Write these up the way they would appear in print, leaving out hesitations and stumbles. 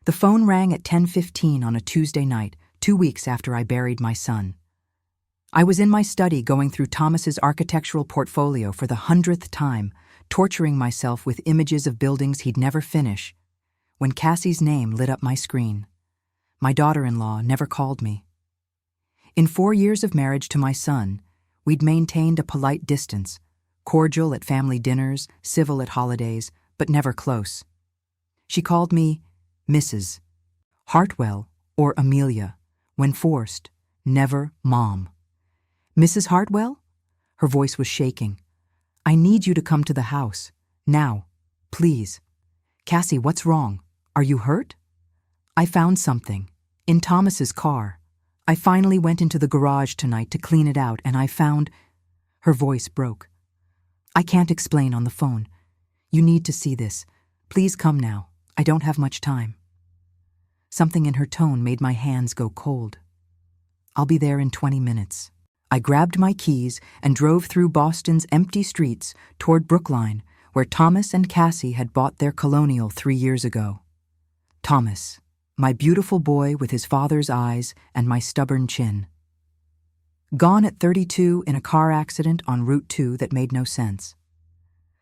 The phone rang at 10:15 on a Tuesday night, 2 weeks after I buried my son. I was in my study going through Thomas's architectural portfolio for the 100th time, torturing myself with images of buildings he'd never finish, when Cassie's name lit up my screen. My daughter-in-law never called me. In 4 years of marriage to my son, we'd maintained a polite distance, cordial at family dinners, civil at holidays, but never close. She called me Mrs. Hartwell or Amelia, when forced, never Mom. Mrs. Hartwell? Her voice was shaking. I need you to come to the house. Now. Please. Cassie, what's wrong? Are you hurt? I found something. In Thomas's car. I finally went into the garage tonight to clean it out, and I found... Her voice broke. I can't explain on the phone. You need to see this. Please come now. I don't have much time. Something in her tone made my hands go cold. I'll be there in 20 minutes. I grabbed my keys and drove through Boston's empty streets toward Brookline, where Thomas and Cassie had bought their colonial 3 years ago. Thomas, my beautiful boy with his father's eyes and my stubborn chin. Gone at 32 in a car accident on Route 2 that made no sense.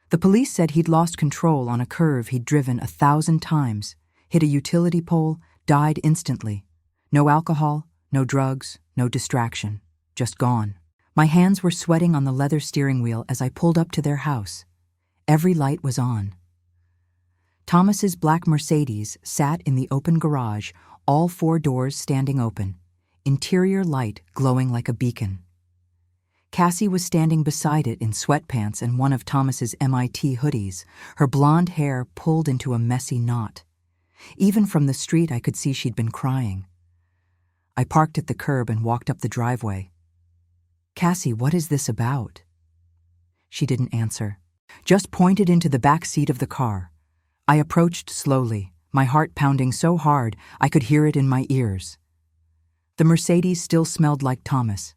The police said he'd lost control on a curve he'd driven 1,000 times, hit a utility pole, died instantly. No alcohol, no drugs, no distraction. Just gone. My hands were sweating on the leather steering wheel as I pulled up to their house. Every light was on. Thomas's black Mercedes sat in the open garage, all 4 doors standing open, interior light glowing like a beacon. Cassie was standing beside it in sweatpants and one of Thomas's MIT hoodies, her blonde hair pulled into a messy knot. Even from the street I could see she'd been crying. I parked at the curb and walked up the driveway. Cassie, what is this about? She didn't answer, just pointed into the back seat of the car. I approached slowly, my heart pounding so hard I could hear it in my ears. The Mercedes still smelled like Thomas.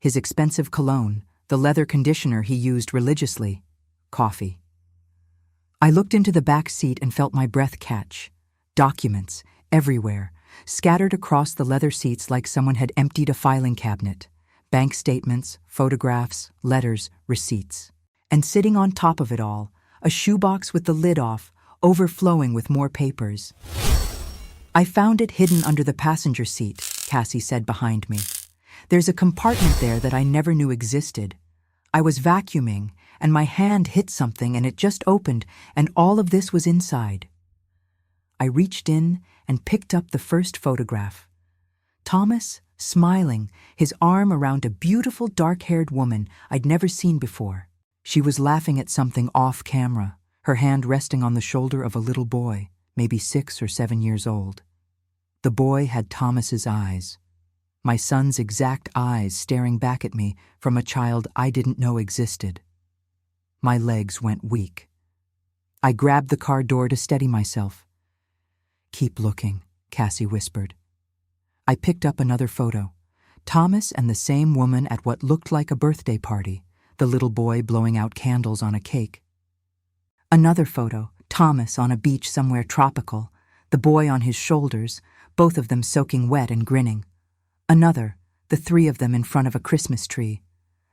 His expensive cologne, the leather conditioner he used religiously, coffee. I looked into the back seat and felt my breath catch. Documents, everywhere, scattered across the leather seats like someone had emptied a filing cabinet. Bank statements, photographs, letters, receipts. And sitting on top of it all, a shoebox with the lid off, overflowing with more papers. I found it hidden under the passenger seat, Cassie said behind me. There's a compartment there that I never knew existed. I was vacuuming, and my hand hit something and it just opened, and all of this was inside. I reached in and picked up the first photograph. Thomas, smiling, his arm around a beautiful dark-haired woman I'd never seen before. She was laughing at something off camera, her hand resting on the shoulder of a little boy, maybe 6 or 7 years old. The boy had Thomas's eyes, my son's exact eyes staring back at me from a child I didn't know existed. My legs went weak. I grabbed the car door to steady myself. Keep looking, Cassie whispered. I picked up another photo. Thomas and the same woman at what looked like a birthday party, the little boy blowing out candles on a cake. Another photo, Thomas on a beach somewhere tropical, the boy on his shoulders, both of them soaking wet and grinning. Another, the 3 of them in front of a Christmas tree.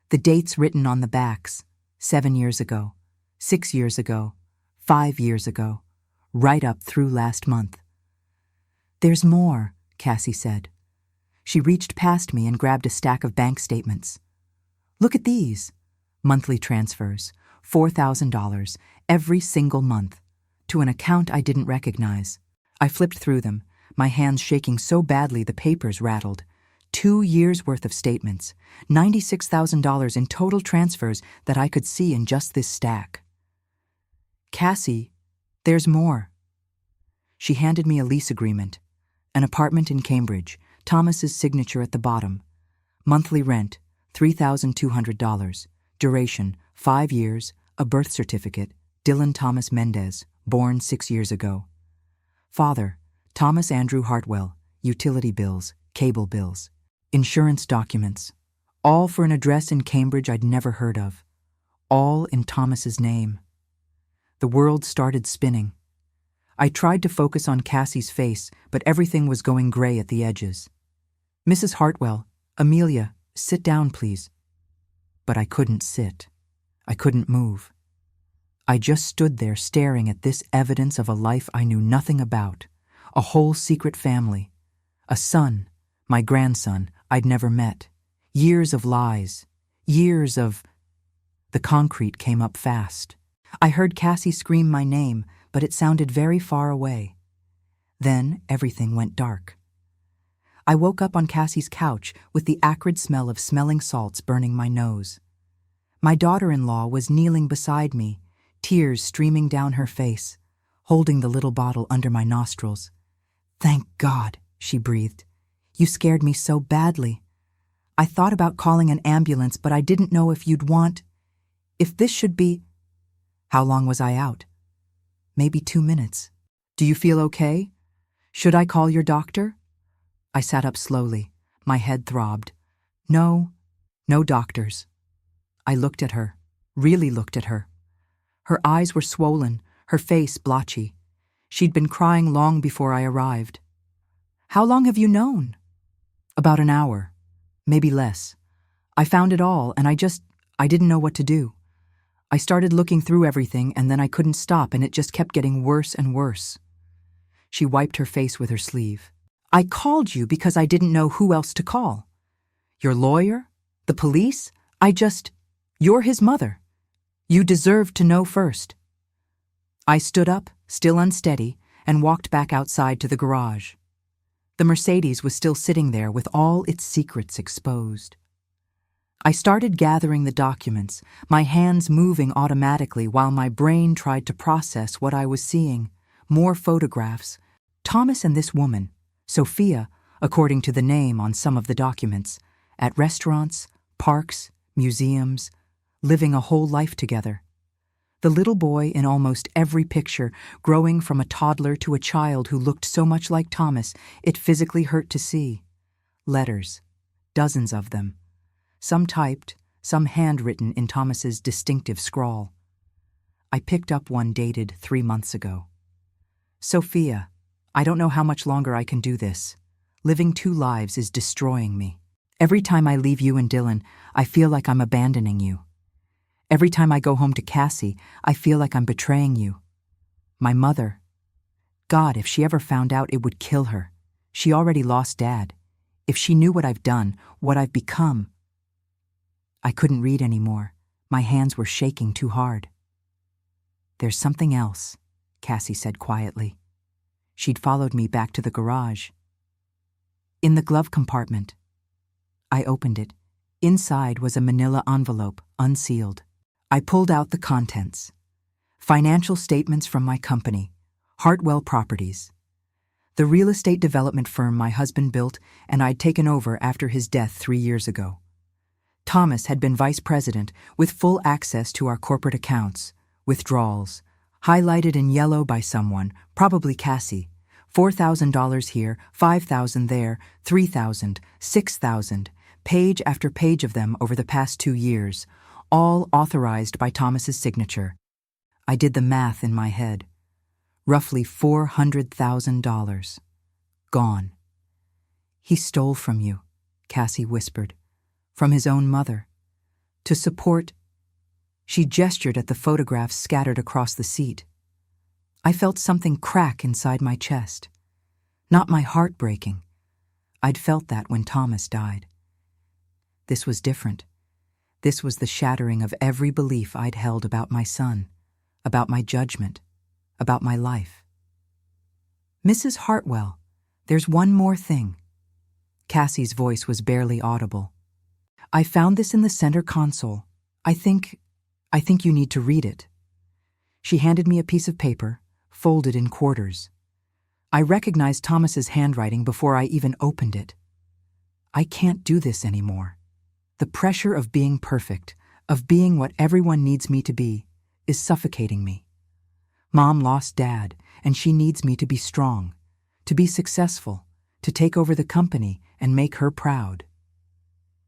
The dates written on the backs, 7 years ago, 6 years ago, 5 years ago, right up through last month. There's more, Cassie said. She reached past me and grabbed a stack of bank statements. Look at these. Monthly transfers, $4,000, every single month, to an account I didn't recognize. I flipped through them, my hands shaking so badly the papers rattled. 2 years' worth of statements, $96,000 in total transfers that I could see in just this stack. Cassie, there's more. She handed me a lease agreement. An apartment in Cambridge, Thomas's signature at the bottom. Monthly rent, $3,200. Duration, 5 years, a birth certificate, Dylan Thomas Mendez, born 6 years ago. Father, Thomas Andrew Hartwell, utility bills, cable bills. Insurance documents, all for an address in Cambridge I'd never heard of. All in Thomas's name. The world started spinning. I tried to focus on Cassie's face, but everything was going gray at the edges. "Mrs. Hartwell, Amelia, sit down, please." But I couldn't sit. I couldn't move. I just stood there staring at this evidence of a life I knew nothing about, a whole secret family, a son, my grandson, I'd never met, years of lies, years of... The concrete came up fast. I heard Cassie scream my name, but it sounded very far away. Then everything went dark. I woke up on Cassie's couch with the acrid smell of smelling salts burning my nose. My daughter-in-law was kneeling beside me, tears streaming down her face, holding the little bottle under my nostrils. "Thank God," she breathed. "You scared me so badly. I thought about calling an ambulance, but I didn't know if you'd want... If this should be..." How long was I out? Maybe 2 minutes. "Do you feel okay? Should I call your doctor?" I sat up slowly. My head throbbed. No doctors. I looked at her, really looked at her. Her eyes were swollen, her face blotchy. She'd been crying long before I arrived. "How long have you known?" "About an hour, maybe less. I found it all, and I didn't know what to do. I started looking through everything, and then I couldn't stop, and it just kept getting worse and worse." She wiped her face with her sleeve. "I called you because I didn't know who else to call. Your lawyer? The police? You're his mother. You deserved to know first." I stood up, still unsteady, and walked back outside to the garage. The Mercedes was still sitting there with all its secrets exposed. I started gathering the documents, my hands moving automatically while my brain tried to process what I was seeing. More photographs. Thomas and this woman, Sophia, according to the name on some of the documents, at restaurants, parks, museums, living a whole life together. The little boy in almost every picture, growing from a toddler to a child who looked so much like Thomas, it physically hurt to see. Letters, dozens of them. Some typed, some handwritten in Thomas's distinctive scrawl. I picked up one dated 3 months ago. "Sophia, I don't know how much longer I can do this. Living 2 lives is destroying me. Every time I leave you and Dylan, I feel like I'm abandoning you. Every time I go home to Cassie, I feel like I'm betraying you. My mother. God, if she ever found out, it would kill her. She already lost Dad. If she knew what I've done, what I've become..." I couldn't read anymore. My hands were shaking too hard. "There's something else," Cassie said quietly. She'd followed me back to the garage. "In the glove compartment." I opened it. Inside was a manila envelope, unsealed. I pulled out the contents. Financial statements from my company, Hartwell Properties, the real estate development firm my husband built and I'd taken over after his death 3 years ago. Thomas had been vice president with full access to our corporate accounts, withdrawals, highlighted in yellow by someone, probably Cassie. $4,000 here, $5,000 there, $3,000, $6,000, page after page of them over the past 2 years, all authorized by Thomas's signature. I did the math in my head. Roughly $400,000. Gone. "He stole from you," Cassie whispered. "From his own mother. To support..." She gestured at the photographs scattered across the seat. I felt something crack inside my chest. Not my heart breaking. I'd felt that when Thomas died. This was different. This was the shattering of every belief I'd held about my son, about my judgment, about my life. "Mrs. Hartwell, there's one more thing." Cassie's voice was barely audible. "I found this in the center console. I think you need to read it." She handed me a piece of paper, folded in quarters. I recognized Thomas's handwriting before I even opened it. "I can't do this anymore. The pressure of being perfect, of being what everyone needs me to be, is suffocating me. Mom lost Dad, and she needs me to be strong, to be successful, to take over the company and make her proud.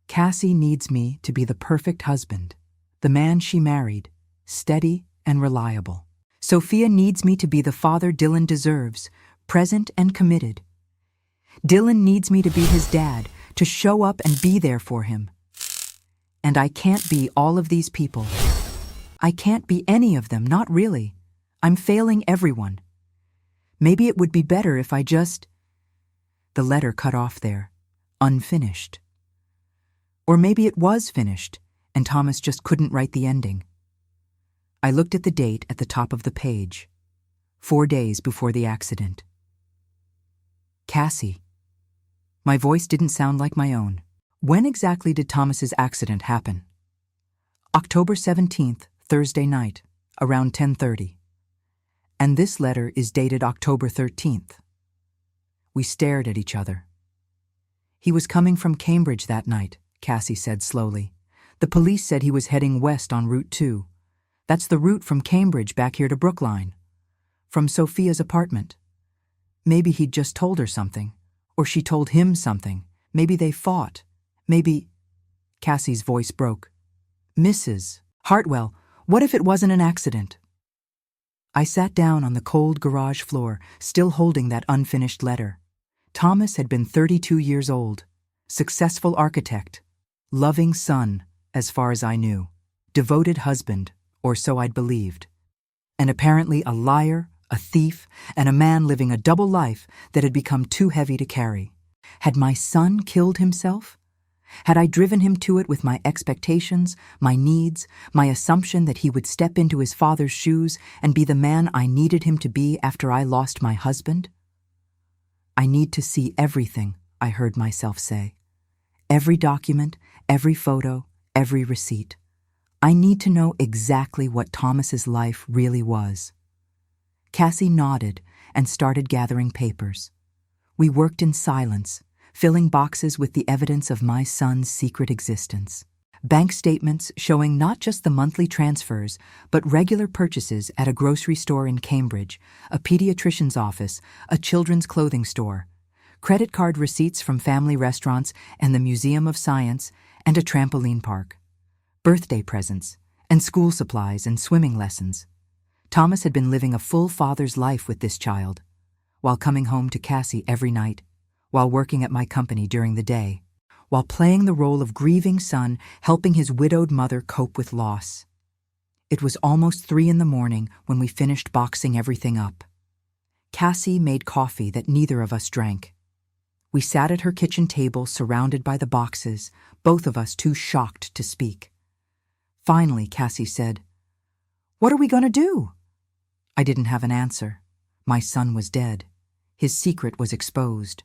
Cassie needs me to be the perfect husband, the man she married, steady and reliable. Sophia needs me to be the father Dylan deserves, present and committed. Dylan needs me to be his dad, to show up and be there for him. And I can't be all of these people. I can't be any of them, not really. I'm failing everyone. Maybe it would be better if I just... The letter cut off there, unfinished. Or maybe it was finished, and Thomas just couldn't write the ending. I looked at the date at the top of the page, 4 days before the accident. Cassie. My voice didn't sound like my own. When exactly did Thomas's accident happen? October 17th, Thursday night, around 10:30. And this letter is dated October 13th. We stared at each other. He was coming from Cambridge that night, Cassie said slowly. The police said he was heading west on Route 2. That's the route from Cambridge back here to Brookline. From Sophia's apartment. Maybe he'd just told her something. Or she told him something. Maybe they fought. Maybe... Cassie's voice broke. Mrs. Hartwell, what if it wasn't an accident? I sat down on the cold garage floor, still holding that unfinished letter. Thomas had been 32 years old. Successful architect. Loving son, as far as I knew. Devoted husband, or so I'd believed. And apparently a liar, a thief, and a man living a double life that had become too heavy to carry. Had my son killed himself? Had I driven him to it with my expectations, my needs, my assumption that he would step into his father's shoes and be the man I needed him to be after I lost my husband? I need to see everything, I heard myself say. Every document, every photo, every receipt. I need to know exactly what Thomas's life really was. Cassie nodded and started gathering papers. We worked in silence, filling boxes with the evidence of my son's secret existence. Bank statements showing not just the monthly transfers, but regular purchases at a grocery store in Cambridge, a pediatrician's office, a children's clothing store, credit card receipts from family restaurants and the Museum of Science, and a trampoline park. Birthday presents, and school supplies and swimming lessons. Thomas had been living a full father's life with this child, while coming home to Cassie every night, while working at my company during the day, while playing the role of grieving son, helping his widowed mother cope with loss. It was almost 3 a.m. when we finished boxing everything up. Cassie made coffee that neither of us drank. We sat at her kitchen table surrounded by the boxes, both of us too shocked to speak. Finally, Cassie said, "What are we going to do?" I didn't have an answer. My son was dead. His secret was exposed.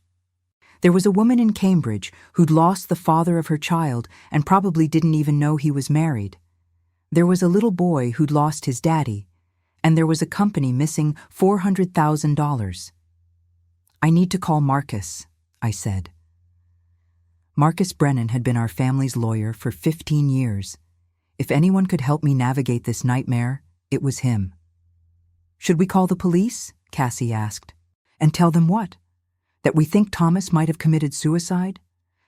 There was a woman in Cambridge who'd lost the father of her child and probably didn't even know he was married. There was a little boy who'd lost his daddy, and there was a company missing $400,000. "I need to call Marcus," I said. Marcus Brennan had been our family's lawyer for 15 years. If anyone could help me navigate this nightmare, it was him. "Should we call the police?" Cassie asked. "And tell them what? That we think Thomas might have committed suicide?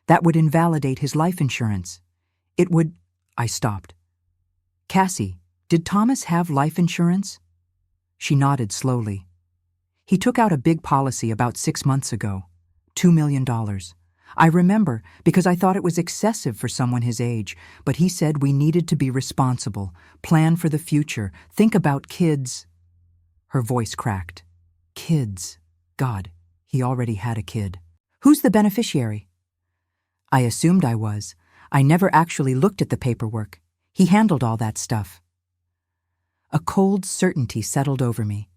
That would invalidate his life insurance. It would..." I stopped. "Cassie, did Thomas have life insurance?" She nodded slowly. "He took out a big policy about 6 months ago. $2 million. I remember because I thought it was excessive for someone his age, but he said we needed to be responsible, plan for the future, think about kids." Her voice cracked. Kids. God, he already had a kid. "Who's the beneficiary?" I assumed I was. I never actually looked at the paperwork. He handled all that stuff. A cold certainty settled over me.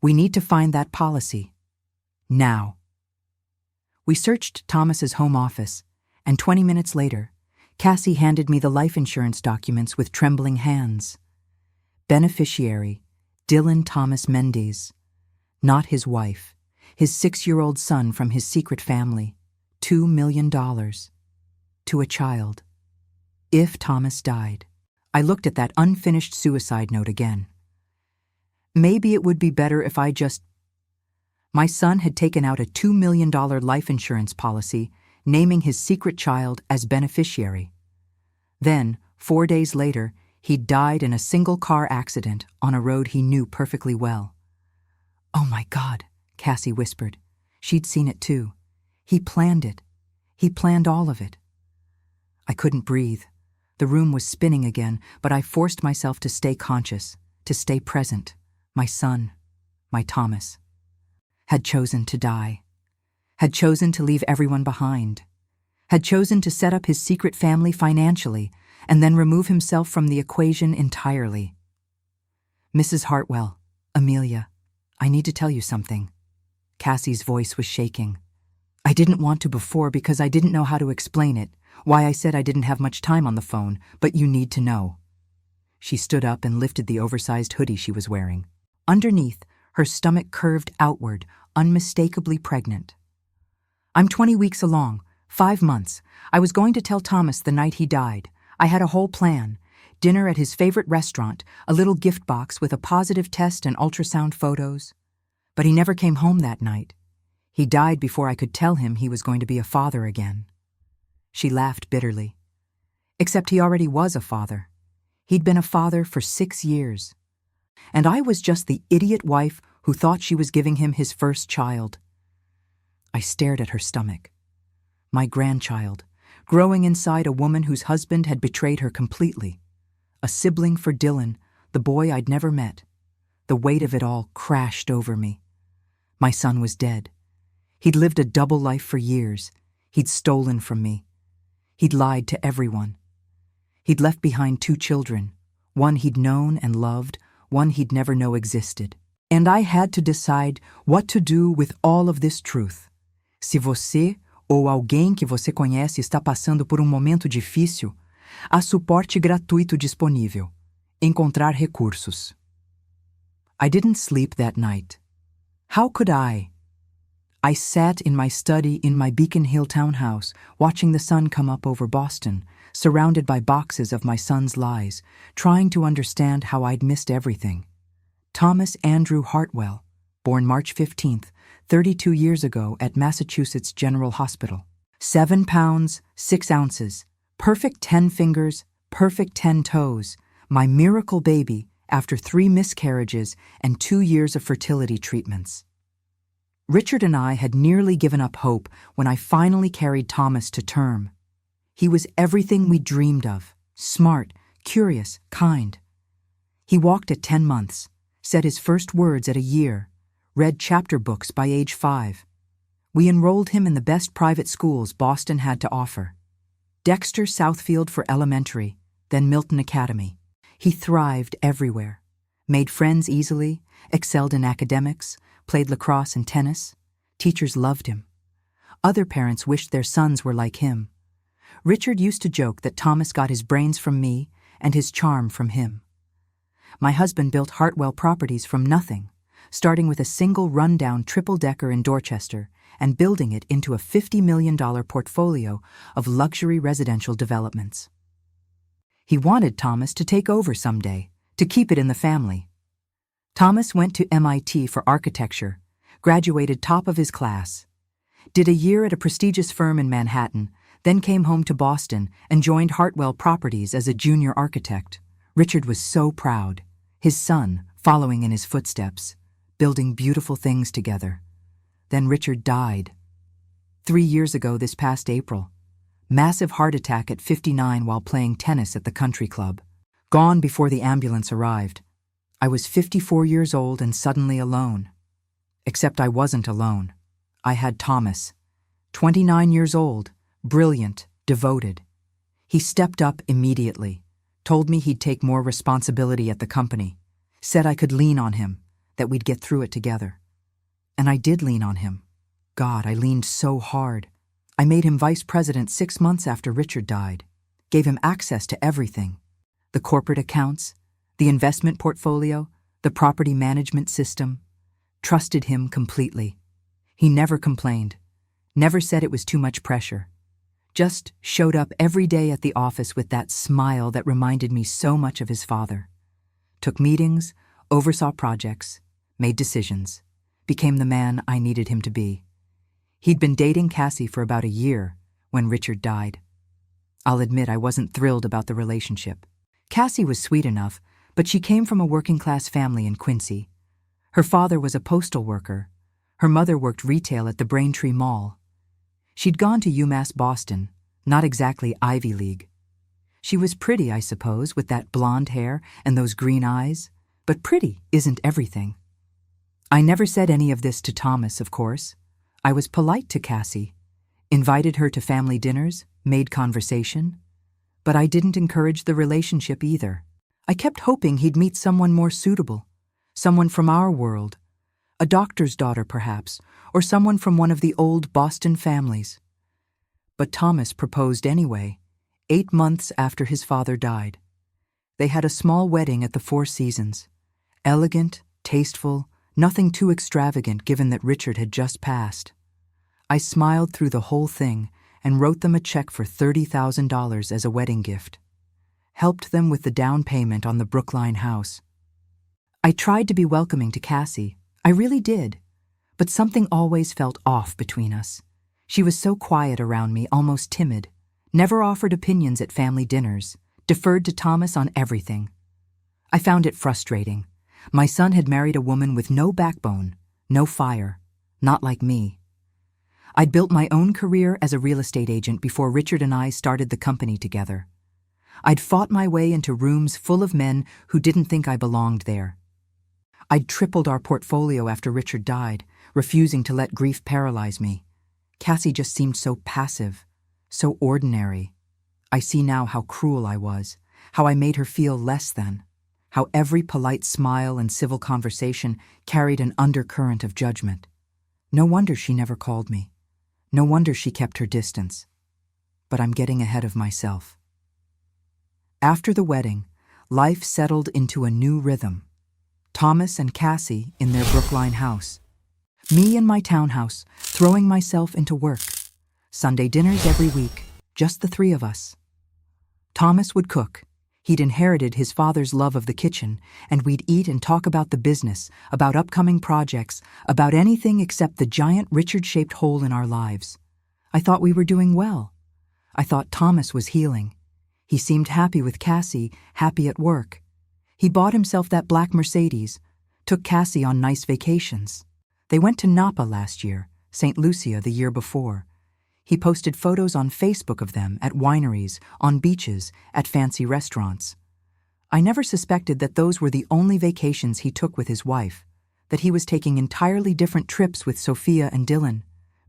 We need to find that policy. Now. We searched Thomas's home office, and 20 minutes later, Cassie handed me the life insurance documents with trembling hands. Beneficiary, Dylan Thomas Mendes. Not his wife, his 6-year-old son from his secret family. $2 million. To a child. If Thomas died. I looked at that unfinished suicide note again. Maybe it would be better if I just... My son had taken out a $2 million life insurance policy, naming his secret child as beneficiary. Then, 4 days later, He'd died in a single-car accident on a road he knew perfectly well. "Oh my God," Cassie whispered. She'd seen it too. He planned it. He planned all of it. I couldn't breathe. The room was spinning again, but I forced myself to stay conscious, to stay present. My son, my Thomas, had chosen to die. Had chosen to leave everyone behind. Had chosen to set up his secret family financially and then remove himself from the equation entirely. "Mrs. Hartwell, Amelia, I need to tell you something." Cassie's voice was shaking. I didn't want to before because I didn't know how to explain it, why I said I didn't have much time on the phone, but you need to know. She stood up and lifted the oversized hoodie she was wearing. Underneath, her stomach curved outward, unmistakably pregnant. "I'm 20 weeks along, 5 months. I was going to tell Thomas the night he died. I had a whole plan. Dinner at his favorite restaurant, a little gift box with a positive test and ultrasound photos. But he never came home that night. He died before I could tell him he was going to be a father again." She laughed bitterly. Except he already was a father. He'd been a father for 6 years. And I was just the idiot wife who thought she was giving him his first child. I stared at her stomach. My grandchild, growing inside a woman whose husband had betrayed her completely. A sibling for Dylan, the boy I'd never met. The weight of it all crashed over me. My son was dead. He'd lived a double life for years. He'd stolen from me. He'd lied to everyone. He'd left behind 2 children, one he'd known and loved, one he'd never know existed. And I had to decide what to do with all of this truth. Se você ou alguém que você conhece está passando por momento difícil, há suporte gratuito disponível. Encontrar recursos. I didn't sleep that night. How could I? I sat in my study in my Beacon Hill townhouse, watching the sun come up over Boston, surrounded by boxes of my son's lies, trying to understand how I'd missed everything. Thomas Andrew Hartwell, born March 15th, 32 years ago at Massachusetts General Hospital. 7 pounds, 6 ounces, perfect 10 fingers, perfect 10 toes, my miracle baby after 3 miscarriages and 2 years of fertility treatments. Richard and I had nearly given up hope when I finally carried Thomas to term. He was everything we dreamed of, smart, curious, kind. He walked at 10 months, said his first words at a year, read chapter books by age 5. We enrolled him in the best private schools Boston had to offer. Dexter Southfield for elementary, then Milton Academy. He thrived everywhere, made friends easily, excelled in academics, played lacrosse and tennis. Teachers loved him. Other parents wished their sons were like him. Richard used to joke that Thomas got his brains from me and his charm from him. My husband built Hartwell Properties from nothing, starting with a single rundown triple-decker in Dorchester and building it into a $50 million portfolio of luxury residential developments. He wanted Thomas to take over someday, to keep it in the family. Thomas went to MIT for architecture, graduated top of his class, did a year at a prestigious firm in Manhattan, then came home to Boston and joined Hartwell Properties as a junior architect. Richard was so proud, his son following in his footsteps, building beautiful things together. Then Richard died. 3 years ago this past April. Massive heart attack at 59 while playing tennis at the country club. Gone before the ambulance arrived. I was 54 years old and suddenly alone. Except I wasn't alone. I had Thomas, 29 years old, brilliant, devoted. He stepped up immediately, told me he'd take more responsibility at the company, said I could lean on him, that we'd get through it together. And I did lean on him. God, I leaned so hard. I made him vice president 6 months after Richard died, gave him access to everything. The corporate accounts, the investment portfolio, the property management system. Trusted him completely. He never complained, never said it was too much pressure. Just showed up every day at the office with that smile that reminded me so much of his father. Took meetings, oversaw projects, made decisions, became the man I needed him to be. He'd been dating Cassie for about a year when Richard died. I'll admit I wasn't thrilled about the relationship. Cassie was sweet enough, but she came from a working-class family in Quincy. Her father was a postal worker. Her mother worked retail at the Braintree Mall. She'd gone to UMass Boston, not exactly Ivy League. She was pretty, I suppose, with that blonde hair and those green eyes, but pretty isn't everything. I never said any of this to Thomas, of course. I was polite to Cassie, invited her to family dinners, made conversation, but I didn't encourage the relationship either. I kept hoping he'd meet someone more suitable, someone from our world, a doctor's daughter perhaps, or someone from one of the old Boston families. But Thomas proposed anyway, 8 months after his father died. They had a small wedding at the Four Seasons. Elegant, tasteful, nothing too extravagant given that Richard had just passed. I smiled through the whole thing and wrote them a check for $30,000 as a wedding gift. Helped them with the down payment on the Brookline house. I tried to be welcoming to Cassie. I really did. But something always felt off between us. She was so quiet around me, almost timid. Never offered opinions at family dinners. Deferred to Thomas on everything. I found it frustrating. My son had married a woman with no backbone, no fire. Not like me. I'd built my own career as a real estate agent before Richard and I started the company together. I'd fought my way into rooms full of men who didn't think I belonged there. I'd tripled our portfolio after Richard died, refusing to let grief paralyze me. Cassie just seemed so passive, so ordinary. I see now how cruel I was, how I made her feel less than, how every polite smile and civil conversation carried an undercurrent of judgment. No wonder she never called me. No wonder she kept her distance. But I'm getting ahead of myself. After the wedding, life settled into a new rhythm. Thomas and Cassie in their Brookline house. Me in my townhouse, throwing myself into work. Sunday dinners every week, just the three of us. Thomas would cook. He'd inherited his father's love of the kitchen, and we'd eat and talk about the business, about upcoming projects, about anything except the giant Richard-shaped hole in our lives. I thought we were doing well. I thought Thomas was healing. He seemed happy with Cassie, happy at work. He bought himself that black Mercedes, took Cassie on nice vacations. They went to Napa last year, St. Lucia the year before. He posted photos on Facebook of them at wineries, on beaches, at fancy restaurants. I never suspected that those were the only vacations he took with his wife, that he was taking entirely different trips with Sophia and Dylan,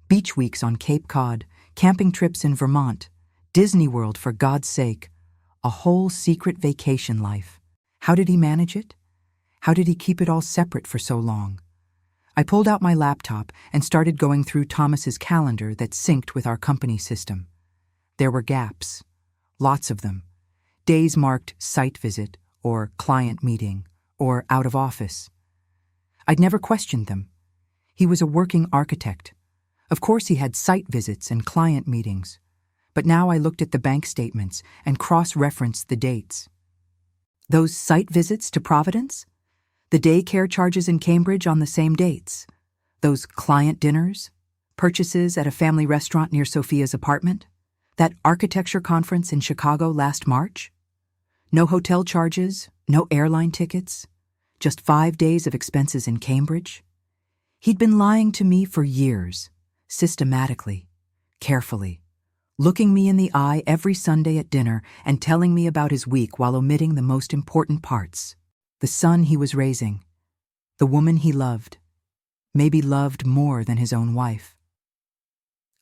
beach weeks on Cape Cod, camping trips in Vermont, Disney World for God's sake, a whole secret vacation life. How did he manage it? How did he keep it all separate for so long? I pulled out my laptop and started going through Thomas's calendar that synced with our company system. There were gaps, lots of them. Days marked site visit, or client meeting, or out of office. I'd never questioned them. He was a working architect. Of course he had site visits and client meetings. But now I looked at the bank statements and cross-referenced the dates. Those site visits to Providence? The daycare charges in Cambridge on the same dates. Those client dinners, purchases at a family restaurant near Sophia's apartment, that architecture conference in Chicago last March. No hotel charges, no airline tickets, just 5 days of expenses in Cambridge. He'd been lying to me for years, systematically, carefully, looking me in the eye every Sunday at dinner and telling me about his week while omitting the most important parts. The son he was raising, the woman he loved, maybe loved more than his own wife.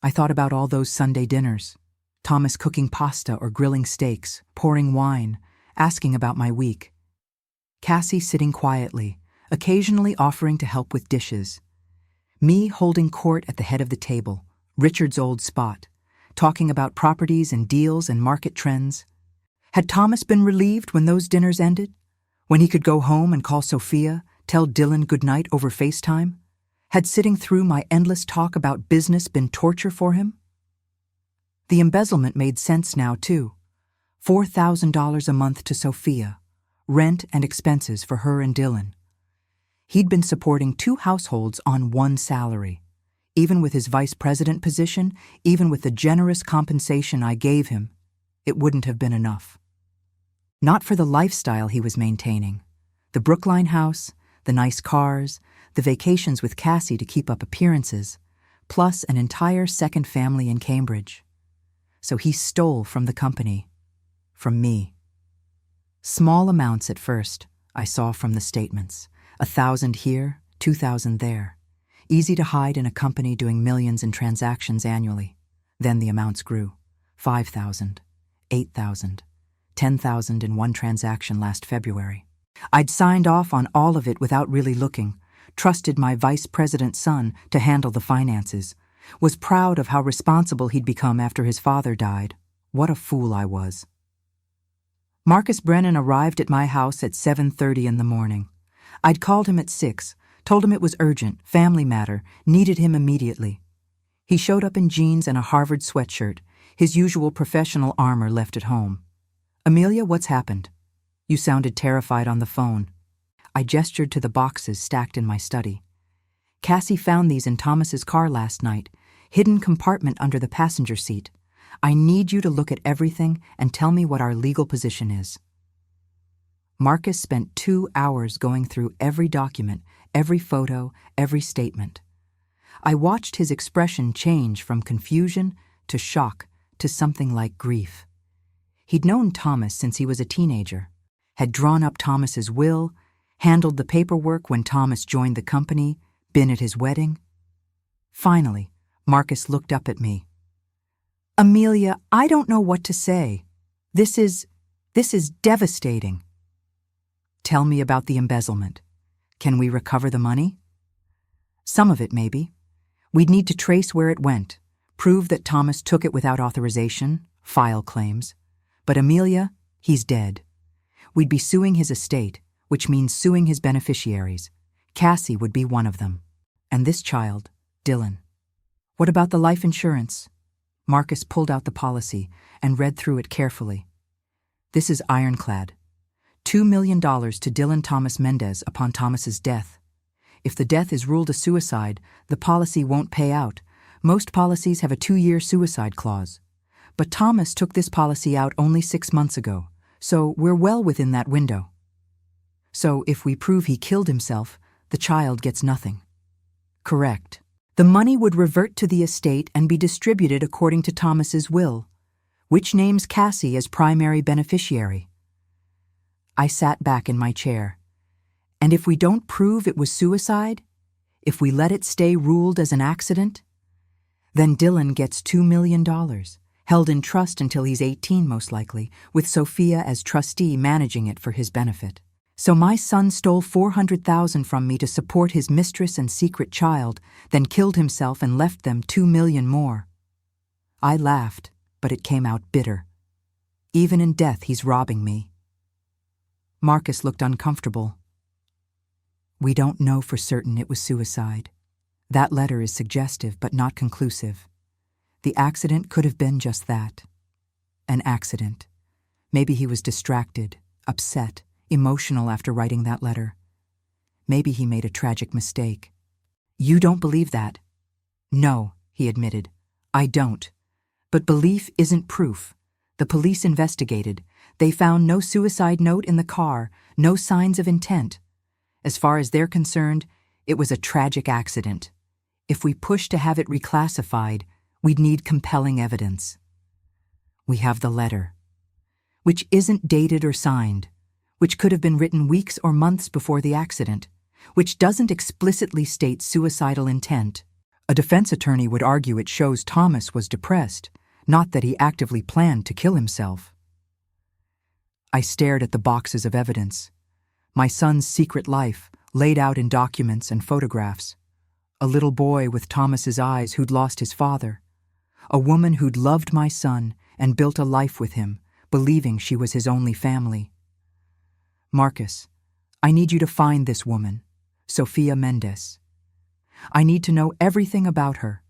I thought about all those Sunday dinners, Thomas cooking pasta or grilling steaks, pouring wine, asking about my week. Cassie sitting quietly, occasionally offering to help with dishes. Me holding court at the head of the table, Richard's old spot, talking about properties and deals and market trends. Had Thomas been relieved when those dinners ended? When he could go home and call Sophia, tell Dylan goodnight over FaceTime? Had sitting through my endless talk about business been torture for him? The embezzlement made sense now, too. $4,000 a month to Sophia, rent and expenses for her and Dylan. He'd been supporting 2 households on 1 salary. Even with his vice president position, even with the generous compensation I gave him, it wouldn't have been enough. Not for the lifestyle he was maintaining. The Brookline house, the nice cars, the vacations with Cassie to keep up appearances, plus an entire second family in Cambridge. So he stole from the company. From me. Small amounts at first, I saw from the statements. 1,000 here, 2,000 there. Easy to hide in a company doing millions in transactions annually. Then the amounts grew. 5,000, 8,000, 10,000 in one transaction last February. I'd signed off on all of it without really looking, trusted my vice president's son to handle the finances, was proud of how responsible he'd become after his father died. What a fool I was. Marcus Brennan arrived at my house at 7:30 in the morning. I'd called him at 6, told him it was urgent, family matter, needed him immediately. He showed up in jeans and a Harvard sweatshirt, his usual professional armor left at home. "Amelia, what's happened? You sounded terrified on the phone." I gestured to the boxes stacked in my study. "Cassie found these in Thomas's car last night, hidden compartment under the passenger seat. I need you to look at everything and tell me what our legal position is." Marcus spent 2 hours going through every document, every photo, every statement. I watched his expression change from confusion to shock to something like grief. He'd known Thomas since he was a teenager, had drawn up Thomas's will, handled the paperwork when Thomas joined the company, been at his wedding. Finally, Marcus looked up at me. "Amelia, I don't know what to say. This is devastating." "Tell me about the embezzlement. Can we recover the money?" "Some of it, maybe. We'd need to trace where it went, prove that Thomas took it without authorization, file claims. But Amelia, he's dead. We'd be suing his estate, which means suing his beneficiaries. Cassie would be one of them. And this child, Dylan." "What about the life insurance?" Marcus pulled out the policy and read through it carefully. "This is ironclad. $2 million to Dylan Thomas Mendez upon Thomas's death. If the death is ruled a suicide, the policy won't pay out. Most policies have a 2-year suicide clause. But Thomas took this policy out only 6 months ago, so we're well within that window. So if we prove he killed himself, the child gets nothing." "Correct. The money would revert to the estate and be distributed according to Thomas's will, which names Cassie as primary beneficiary." I sat back in my chair. "And if we don't prove it was suicide, if we let it stay ruled as an accident, then Dylan gets $2 million, held in trust until he's 18 most likely, with Sophia as trustee managing it for his benefit. So my son stole $400,000 from me to support his mistress and secret child, then killed himself and left them $2 million more." I laughed, but it came out bitter. "Even in death, he's robbing me." Marcus looked uncomfortable. "We don't know for certain it was suicide. That letter is suggestive but not conclusive. The accident could have been just that. An accident. Maybe he was distracted, upset, emotional after writing that letter. Maybe he made a tragic mistake." "You don't believe that?" "No," he admitted. "I don't. But belief isn't proof. The police investigated. They found no suicide note in the car, no signs of intent. As far as they're concerned, it was a tragic accident. If we push to have it reclassified, we'd need compelling evidence. We have the letter, which isn't dated or signed, which could have been written weeks or months before the accident, which doesn't explicitly state suicidal intent. A defense attorney would argue it shows Thomas was depressed, not that he actively planned to kill himself." I stared at the boxes of evidence. My son's secret life, laid out in documents and photographs. A little boy with Thomas's eyes who'd lost his father. A woman who'd loved my son and built a life with him, believing she was his only family. "Marcus, I need you to find this woman, Sophia Mendez. I need to know everything about her,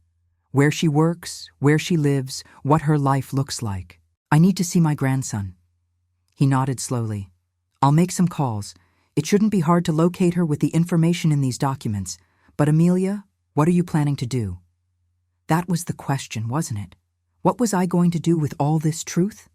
where she works, where she lives, what her life looks like. I need to see my grandson." He nodded slowly. "I'll make some calls. It shouldn't be hard to locate her with the information in these documents. But Amelia, what are you planning to do?" That was the question, wasn't it? What was I going to do with all this truth?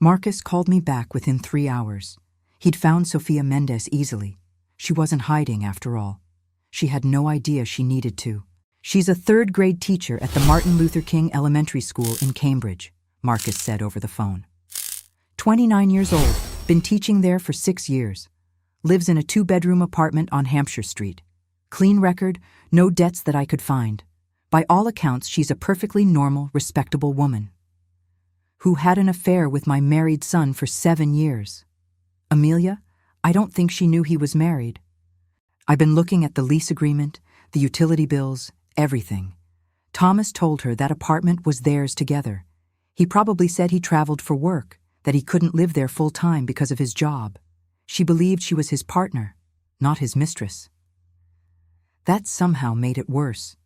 Marcus called me back within 3 hours. He'd found Sofia Mendez easily. She wasn't hiding, after all. She had no idea she needed to. She's a third-grade teacher at the Martin Luther King Elementary School in Cambridge, Marcus said over the phone. 29 years old, been teaching there for 6 years. Lives in a 2-bedroom apartment on Hampshire Street. Clean record, no debts that I could find. By all accounts, she's a perfectly normal, respectable woman. Who had an affair with my married son for 7 years. Amelia, I don't think she knew he was married. I've been looking at the lease agreement, the utility bills, everything. Thomas told her that apartment was theirs together. He probably said he traveled for work, that he couldn't live there full-time because of his job. She believed she was his partner, not his mistress. That somehow made it worse.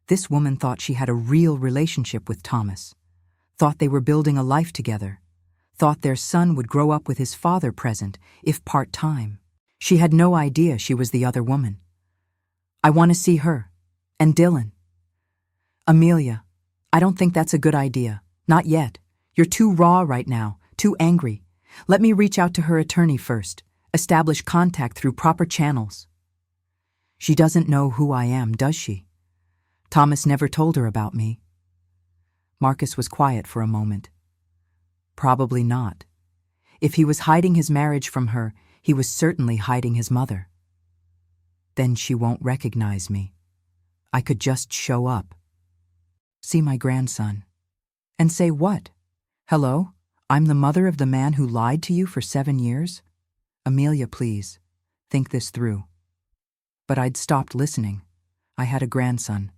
This woman thought she had a real relationship with Thomas, thought they were building a life together, thought their son would grow up with his father present, if part-time. She had no idea she was the other woman. I want to see her. And Dylan. Amelia, I don't think that's a good idea. Not yet. You're too raw right now, too angry. Let me reach out to her attorney first, establish contact through proper channels. She doesn't know who I am, does she? Thomas never told her about me. Marcus was quiet for a moment. Probably not. If he was hiding his marriage from her, he was certainly hiding his mother. Then she won't recognize me. I could just show up. See my grandson. And say what? Hello? I'm the mother of the man who lied to you for 7 years? Amelia, please, think this through. But I'd stopped listening. I had a grandson,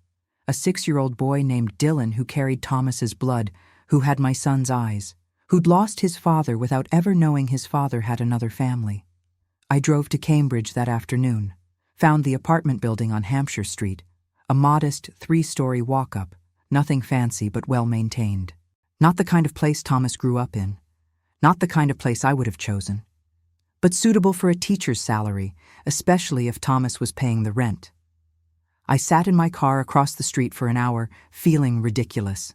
a 6-year-old boy named Dylan who carried Thomas's blood, who had my son's eyes, who'd lost his father without ever knowing his father had another family. I drove to Cambridge that afternoon, found the apartment building on Hampshire Street, a modest 3-story walk-up, nothing fancy but well-maintained. Not the kind of place Thomas grew up in, not the kind of place I would have chosen, but suitable for a teacher's salary, especially if Thomas was paying the rent. I sat in my car across the street for an hour, feeling ridiculous.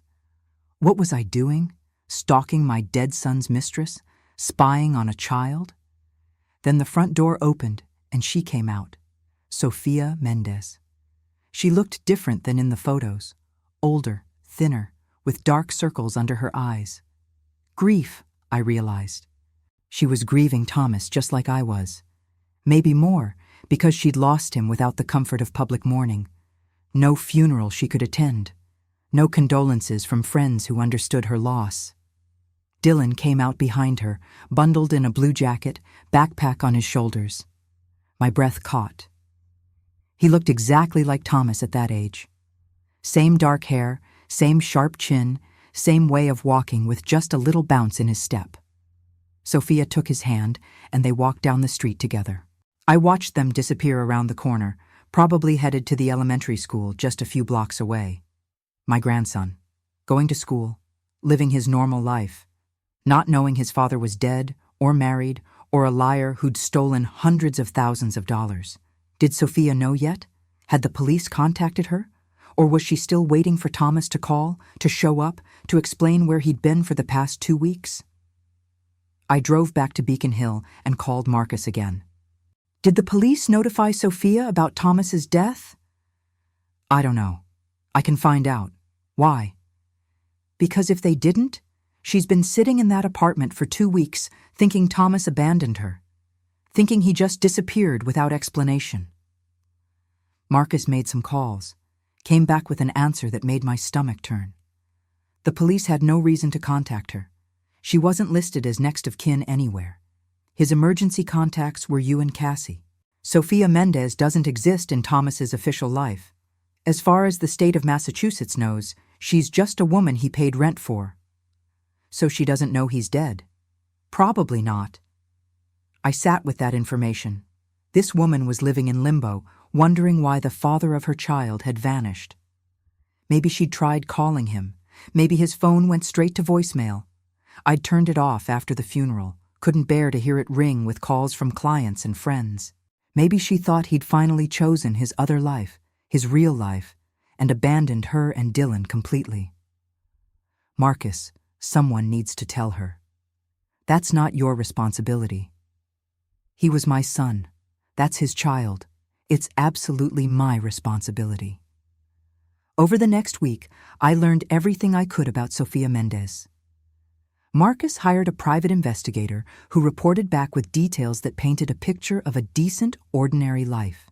What was I doing? Stalking my dead son's mistress? Spying on a child? Then the front door opened, and she came out. Sofia Mendez. She looked different than in the photos. Older, thinner, with dark circles under her eyes. Grief, I realized. She was grieving Thomas just like I was. Maybe more, because she'd lost him without the comfort of public mourning. No funeral she could attend. No condolences from friends who understood her loss. Dylan came out behind her, bundled in a blue jacket, backpack on his shoulders. My breath caught. He looked exactly like Thomas at that age. Same dark hair, same sharp chin, same way of walking with just a little bounce in his step. Sofia took his hand, and they walked down the street together. I watched them disappear around the corner, probably headed to the elementary school just a few blocks away. My grandson, going to school, living his normal life, not knowing his father was dead or married or a liar who'd stolen hundreds of thousands of dollars. Did Sofia know yet? Had the police contacted her? Or was she still waiting for Thomas to call, to show up, to explain where he'd been for the past 2 weeks? I drove back to Beacon Hill and called Marcus again. Did the police notify Sofia about Thomas's death? I don't know. I can find out. Why? Because if they didn't, she's been sitting in that apartment for 2 weeks thinking Thomas abandoned her, thinking he just disappeared without explanation. Marcus made some calls, came back with an answer that made my stomach turn. The police had no reason to contact her. She wasn't listed as next of kin anywhere. His emergency contacts were you and Cassie. Sofia Mendez doesn't exist in Thomas's official life. As far as the state of Massachusetts knows, she's just a woman he paid rent for. So she doesn't know he's dead. Probably not. I sat with that information. This woman was living in limbo, wondering why the father of her child had vanished. Maybe she'd tried calling him. Maybe his phone went straight to voicemail. I'd turned it off after the funeral, couldn't bear to hear it ring with calls from clients and friends. Maybe she thought he'd finally chosen his other life, his real life, and abandoned her and Dylan completely. Marcus, someone needs to tell her. That's not your responsibility. He was my son. That's his child. It's absolutely my responsibility. Over the next week, I learned everything I could about Sofia Mendez. Marcus hired a private investigator who reported back with details that painted a picture of a decent, ordinary life.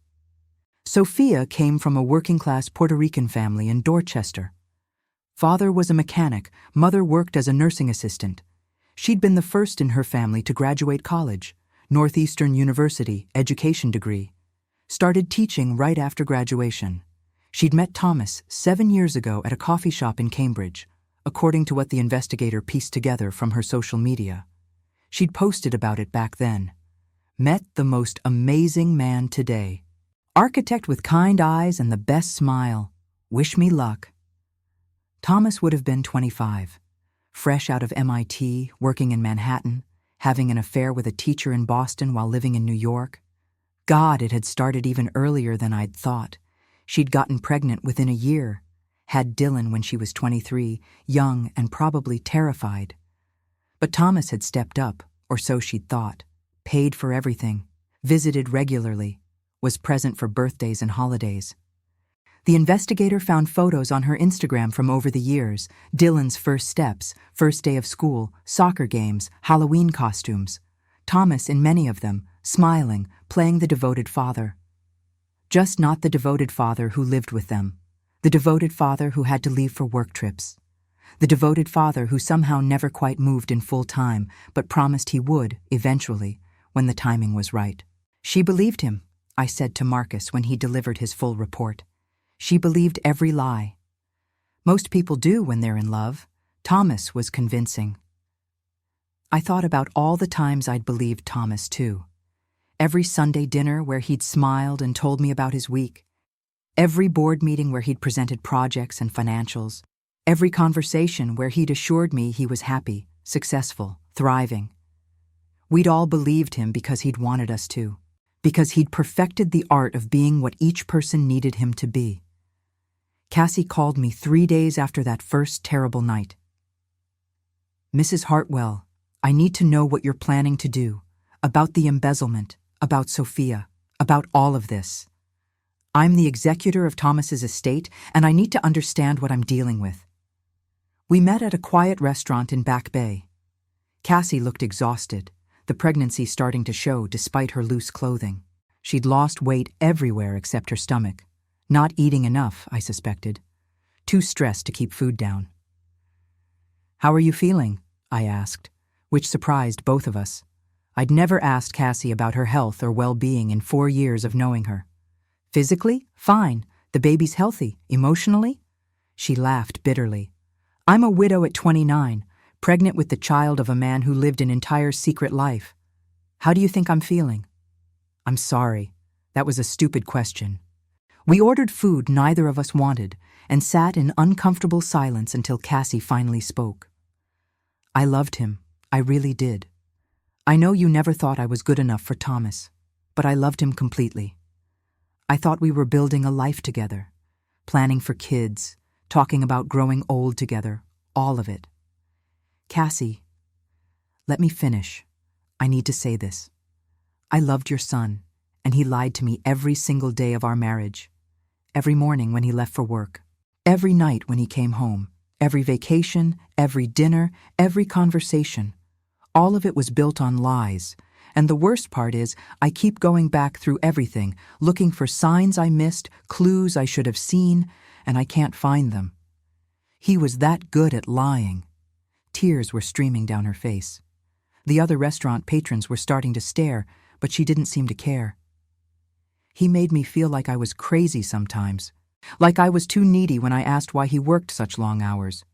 Sofia came from a working-class Puerto Rican family in Dorchester. Father was a mechanic, mother worked as a nursing assistant. She'd been the first in her family to graduate college, Northeastern University, education degree. Started teaching right after graduation. She'd met Thomas 7 years ago at a coffee shop in Cambridge, according to what the investigator pieced together from her social media. She'd posted about it back then. Met the most amazing man today. Architect with kind eyes and the best smile. Wish me luck. Thomas would have been 25. Fresh out of MIT, working in Manhattan, having an affair with a teacher in Boston while living in New York. God, it had started even earlier than I'd thought. She'd gotten pregnant within a year, had Dylan when she was 23, young and probably terrified. But Thomas had stepped up, or so she'd thought, paid for everything, visited regularly, was present for birthdays and holidays. The investigator found photos on her Instagram from over the years, Dylan's first steps, first day of school, soccer games, Halloween costumes. Thomas in many of them, smiling, playing the devoted father. Just not the devoted father who lived with them. The devoted father who had to leave for work trips. The devoted father who somehow never quite moved in full time, but promised he would, eventually, when the timing was right. She believed him, I said to Marcus when he delivered his full report. She believed every lie. Most people do when they're in love. Thomas was convincing. I thought about all the times I'd believed Thomas, too. Every Sunday dinner where he'd smiled and told me about his week. Every board meeting where he'd presented projects and financials. Every conversation where he'd assured me he was happy, successful, thriving. We'd all believed him because he'd wanted us to. Because he'd perfected the art of being what each person needed him to be. Cassie called me 3 days after that first terrible night. Mrs. Hartwell, I need to know what you're planning to do. About the embezzlement, about Sofia, about all of this. I'm the executor of Thomas's estate, and I need to understand what I'm dealing with. We met at a quiet restaurant in Back Bay. Cassie looked exhausted, the pregnancy starting to show despite her loose clothing. She'd lost weight everywhere except her stomach. Not eating enough, I suspected. Too stressed to keep food down. How are you feeling? I asked, which surprised both of us. I'd never asked Cassie about her health or well-being in 4 years of knowing her. Physically? Fine. The baby's healthy. Emotionally? She laughed bitterly. I'm a widow at 29, pregnant with the child of a man who lived an entire secret life. How do you think I'm feeling? I'm sorry. That was a stupid question. We ordered food neither of us wanted and sat in uncomfortable silence until Cassie finally spoke. I loved him. I really did. I know you never thought I was good enough for Thomas, but I loved him completely. I thought we were building a life together, planning for kids, talking about growing old together, all of it. Cassie, let me finish. I need to say this. I loved your son, and he lied to me every single day of our marriage. Every morning when he left for work, every night when he came home, every vacation, every dinner, every conversation. All of it was built on lies, and the worst part is I keep going back through everything, looking for signs I missed, clues I should have seen, and I can't find them. He was that good at lying. Tears were streaming down her face. The other restaurant patrons were starting to stare, but she didn't seem to care. He made me feel like I was crazy sometimes, like I was too needy when I asked why he worked such long hours,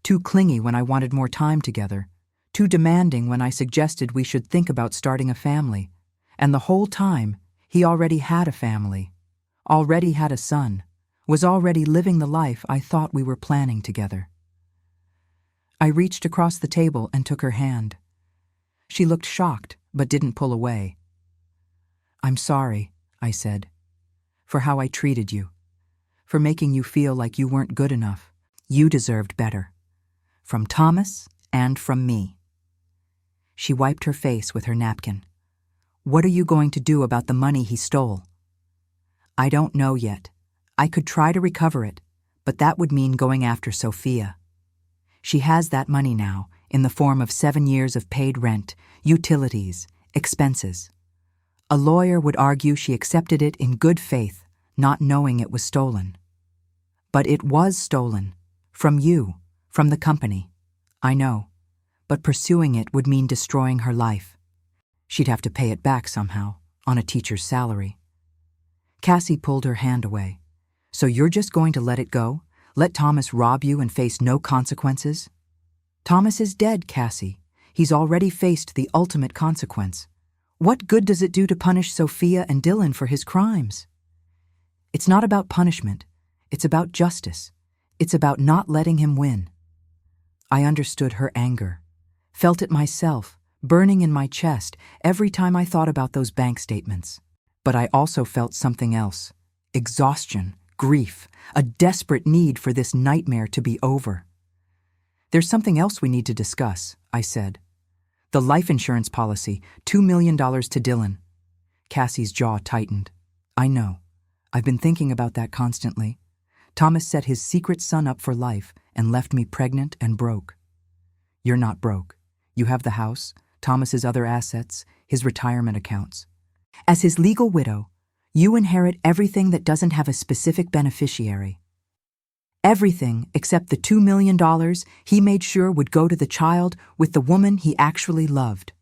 too clingy when I wanted more time together, too demanding when I suggested we should think about starting a family. And the whole time, he already had a family, already had a son, was already living the life I thought we were planning together. I reached across the table and took her hand. She looked shocked, but didn't pull away. I'm sorry, I said, for how I treated you, for making you feel like you weren't good enough. You deserved better. From Thomas and from me. She wiped her face with her napkin. "What are you going to do about the money he stole?" "I don't know yet. I could try to recover it, but that would mean going after Sophia. She has that money now, in the form of 7 years of paid rent, utilities, expenses. A lawyer would argue she accepted it in good faith, not knowing it was stolen. But it was stolen. From you, from the company. I know. But pursuing it would mean destroying her life. She'd have to pay it back somehow, on a teacher's salary." Cassie pulled her hand away. "So you're just going to let it go? Let Thomas rob you and face no consequences?" "Thomas is dead, Cassie. He's already faced the ultimate consequence. What good does it do to punish Sophia and Dylan for his crimes?" "It's not about punishment. It's about justice. It's about not letting him win." I understood her anger, felt it myself, burning in my chest every time I thought about those bank statements. But I also felt something else: exhaustion, grief, a desperate need for this nightmare to be over. "There's something else we need to discuss," I said. "The life insurance policy, $2 million to Dylan." Cassie's jaw tightened. "I know. I've been thinking about that constantly. Thomas set his secret son up for life and left me pregnant and broke." "You're not broke. You have the house, Thomas's other assets, his retirement accounts. As his legal widow, you inherit everything that doesn't have a specific beneficiary. Everything except the $2 million he made sure would go to the child with the woman he actually loved."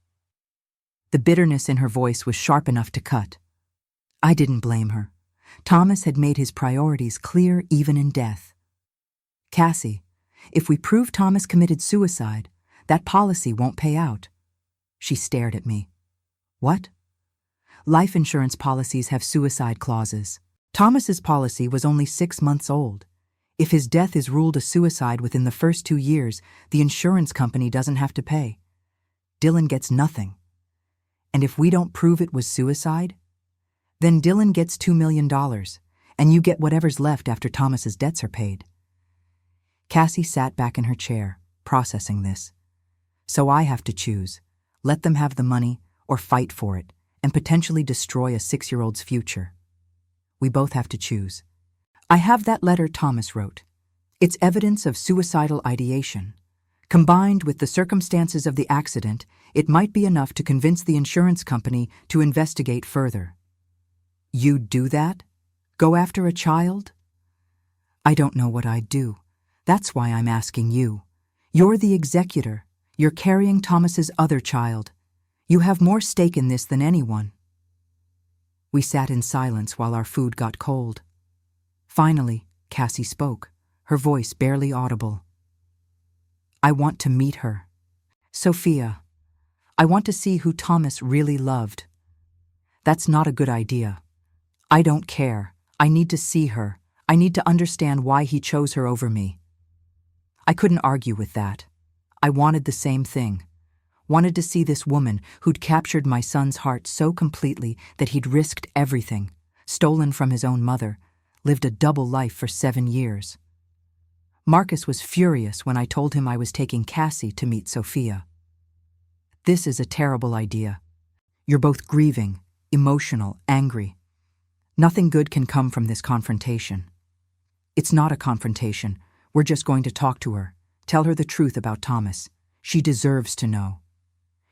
The bitterness in her voice was sharp enough to cut. I didn't blame her. Thomas had made his priorities clear even in death. "Cassie, if we prove Thomas committed suicide, that policy won't pay out." She stared at me. "What?" "Life insurance policies have suicide clauses. Thomas's policy was only 6 months old. If his death is ruled a suicide within the first 2 years, the insurance company doesn't have to pay. Dylan gets nothing. And if we don't prove it was suicide, then Dylan gets $2 million, and you get whatever's left after Thomas's debts are paid." Cassie sat back in her chair, processing this. "So I have to choose. Let them have the money, or fight for it, and potentially destroy a 6-year-old's future. We both have to choose. I have that letter Thomas wrote. It's evidence of suicidal ideation. Combined with the circumstances of the accident, it might be enough to convince the insurance company to investigate further." "You'd do that? Go after a child?" "I don't know what I'd do. That's why I'm asking you. You're the executor. You're carrying Thomas's other child. You have more stake in this than anyone." We sat in silence while our food got cold. Finally, Cassie spoke, her voice barely audible. "I want to meet her. Sophia. I want to see who Thomas really loved." "That's not a good idea." "I don't care. I need to see her. I need to understand why he chose her over me." I couldn't argue with that. I wanted the same thing. Wanted to see this woman who'd captured my son's heart so completely that he'd risked everything, stolen from his own mother, lived a double life for 7 years. Marcus was furious when I told him I was taking Cassie to meet Sophia. "This is a terrible idea. You're both grieving, emotional, angry. Nothing good can come from this confrontation." "It's not a confrontation. We're just going to talk to her, tell her the truth about Thomas. She deserves to know.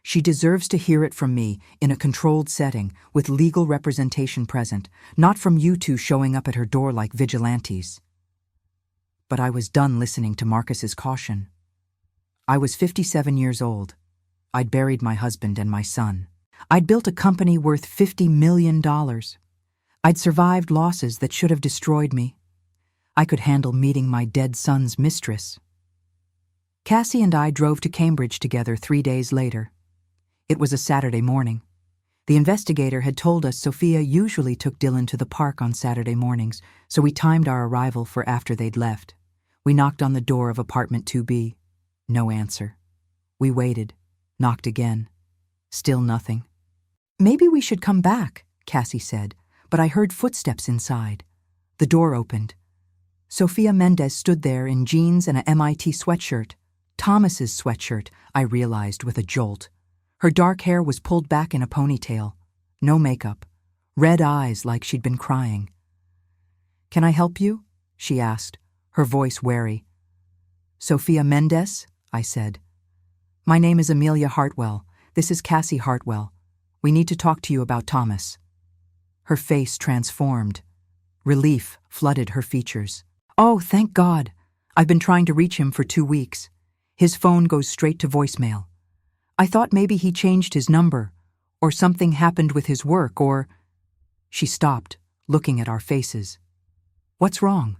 She deserves to hear it from me in a controlled setting with legal representation present, not from you two showing up at her door like vigilantes." But I was done listening to Marcus's caution. I was 57 years old. I'd buried my husband and my son. I'd built a company worth $50 million. I'd survived losses that should have destroyed me. I could handle meeting my dead son's mistress. Cassie and I drove to Cambridge together 3 days later. It was a Saturday morning. The investigator had told us Sophia usually took Dylan to the park on Saturday mornings, so we timed our arrival for after they'd left. We knocked on the door of apartment 2B. No answer. We waited, knocked again. Still nothing. "Maybe we should come back," Cassie said, but I heard footsteps inside. The door opened. Sophia Mendez stood there in jeans and a MIT sweatshirt. Thomas's sweatshirt, I realized with a jolt. Her dark hair was pulled back in a ponytail, no makeup, red eyes like she'd been crying. "Can I help you?" she asked, her voice wary. "Sophia Mendez?" I said. "My name is Amelia Hartwell. This is Cassie Hartwell. We need to talk to you about Thomas." Her face transformed. Relief flooded her features. "Oh, thank God. I've been trying to reach him for 2 weeks. His phone goes straight to voicemail. I thought maybe he changed his number, or something happened with his work, or—" She stopped, looking at our faces. "What's wrong?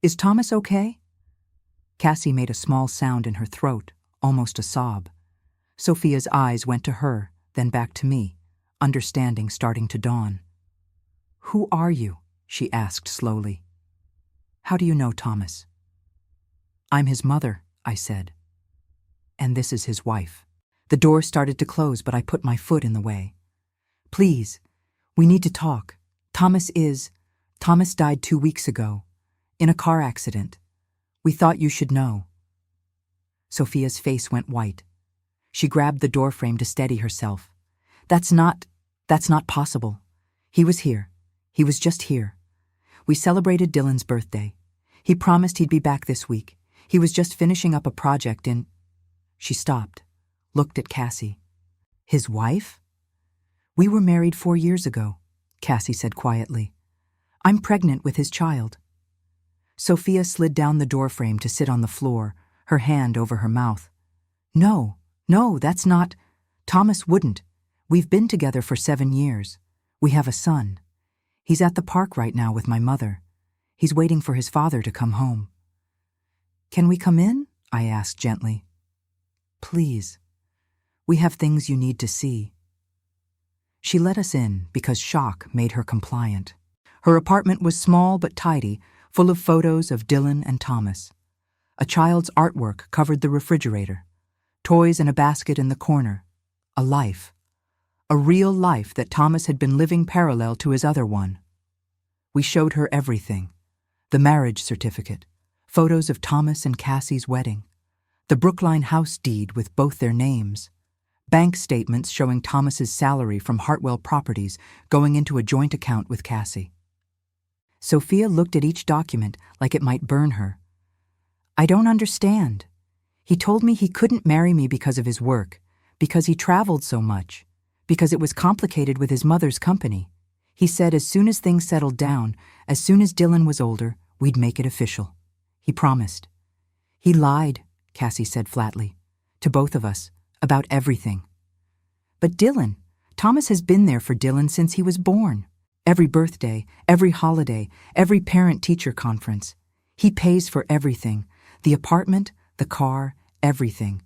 Is Thomas okay?" Cassie made a small sound in her throat, almost a sob. Sophia's eyes went to her, then back to me, understanding starting to dawn. "Who are you?" she asked slowly. "How do you know Thomas?" "I'm his mother," I said. "And this is his wife." The door started to close, but I put my foot in the way. "Please, we need to talk. Thomas died 2 weeks ago, in a car accident. We thought you should know." Sophia's face went white. She grabbed the doorframe to steady herself. That's not possible. He was here. He was just here. We celebrated Dylan's birthday. He promised he'd be back this week. He was just finishing up a project in—" She stopped, looked at Cassie. "His wife?" "We were married 4 years ago," Cassie said quietly. "I'm pregnant with his child." Sophia slid down the doorframe to sit on the floor, her hand over her mouth. No, that's not. Thomas wouldn't. We've been together for 7 years. We have a son. He's at the park right now with my mother. He's waiting for his father to come home." "Can we come in?" I asked gently. "Please. We have things you need to see." She let us in because shock made her compliant. Her apartment was small but tidy, full of photos of Dylan and Thomas. A child's artwork covered the refrigerator, toys in a basket in the corner. A life. A real life that Thomas had been living parallel to his other one. We showed her everything. The marriage certificate, photos of Thomas and Cassie's wedding, the Brookline house deed with both their names, bank statements showing Thomas's salary from Hartwell Properties going into a joint account with Cassie. Sophia looked at each document like it might burn her. "I don't understand. He told me he couldn't marry me because of his work, because he traveled so much, because it was complicated with his mother's company. He said as soon as things settled down, as soon as Dylan was older, we'd make it official. He promised." "He lied," Cassie said flatly, "to both of us, about everything." "But Dylan, Thomas has been there for Dylan since he was born. Every birthday, every holiday, every parent-teacher conference. He pays for everything, the apartment, the car, everything.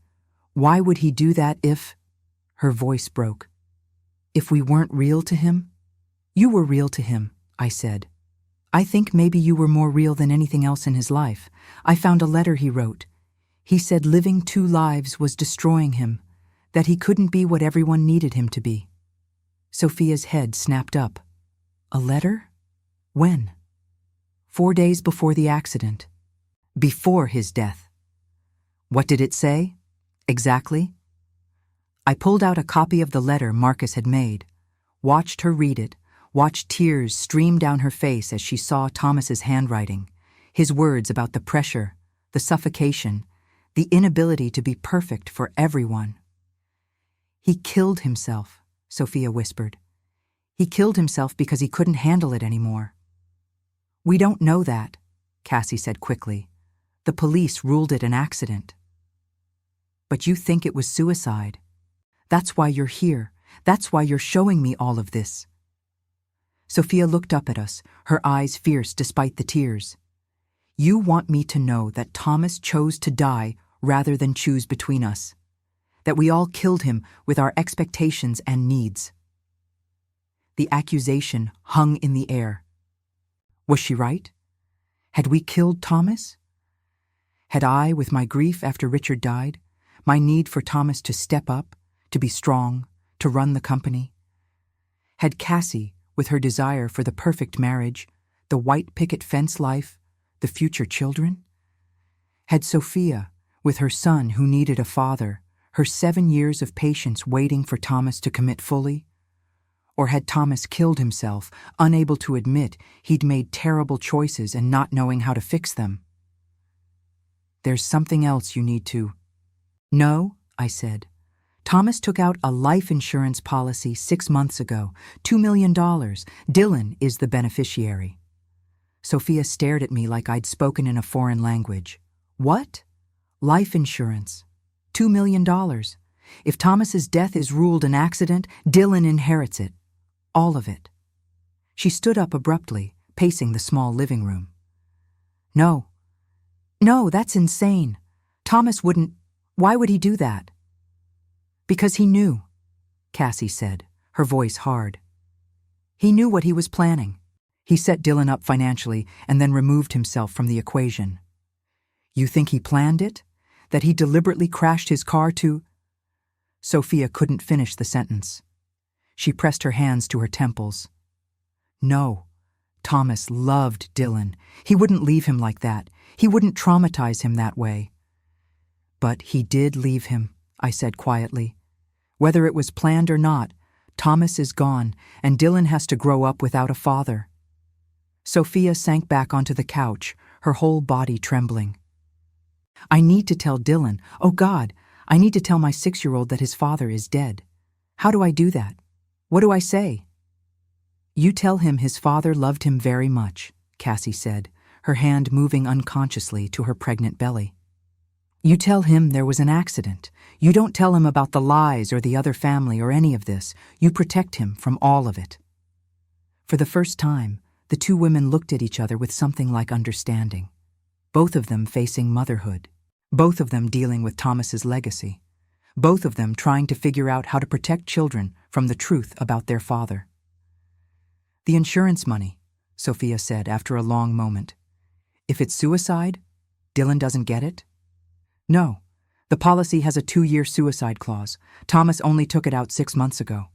Why would he do that if—" Her voice broke. "If we weren't real to him?" "You were real to him," I said. "I think maybe you were more real than anything else in his life. I found a letter he wrote. He said living 2 lives was destroying him, that he couldn't be what everyone needed him to be." Sophia's head snapped up. "A letter? When?" 4 days before the accident. Before his death. "What did it say? Exactly?" I pulled out a copy of the letter Marcus had made, watched her read it, watched tears stream down her face as she saw Thomas's handwriting, his words about the pressure, the suffocation, the inability to be perfect for everyone. "He killed himself," Sophia whispered. "He killed himself because he couldn't handle it anymore." "We don't know that," Cassie said quickly. "The police ruled it an accident." "But you think it was suicide. That's why you're here. That's why you're showing me all of this." Sophia looked up at us, her eyes fierce despite the tears. "You want me to know that Thomas chose to die rather than choose between us. That we all killed him with our expectations and needs." The accusation hung in the air. Was she right? Had we killed Thomas? Had I, with my grief after Richard died, my need for Thomas to step up, to be strong, to run the company? Had Cassie, with her desire for the perfect marriage, the white picket fence life, the future children? Had Sophia, with her son who needed a father, Her 7 years of patience waiting for Thomas to commit fully? Or had Thomas killed himself, unable to admit he'd made terrible choices and not knowing how to fix them? There's something else you need to. No, I said. Thomas took out a life insurance policy 6 months ago, $2 million. Dylan is the beneficiary. Sophia stared at me like I'd spoken in a foreign language. What? Life insurance. $2 million. If Thomas's death is ruled an accident, Dylan inherits it. All of it. She stood up abruptly, pacing the small living room. No, that's insane. Thomas wouldn't. Why would he do that? Because he knew, Cassie said, her voice hard. He knew what he was planning. He set Dylan up financially and then removed himself from the equation. You think he planned it? That he deliberately crashed his car to... Sophia couldn't finish the sentence. She pressed her hands to her temples. No, Thomas loved Dylan. He wouldn't leave him like that. He wouldn't traumatize him that way. But he did leave him, I said quietly. Whether it was planned or not, Thomas is gone, and Dylan has to grow up without a father. Sophia sank back onto the couch, her whole body trembling. I need to tell Dylan, oh God, I need to tell my 6-year-old that his father is dead. How do I do that? What do I say? You tell him his father loved him very much, Cassie said, her hand moving unconsciously to her pregnant belly. You tell him there was an accident. You don't tell him about the lies or the other family or any of this. You protect him from all of it. For the first time, the two women looked at each other with something like understanding. Both of them facing motherhood. Both of them dealing with Thomas's legacy. Both of them trying to figure out how to protect children from the truth about their father. The insurance money, Sophia said after a long moment. If it's suicide, Dylan doesn't get it? No, the policy has a 2-year suicide clause. Thomas only took it out 6 months ago.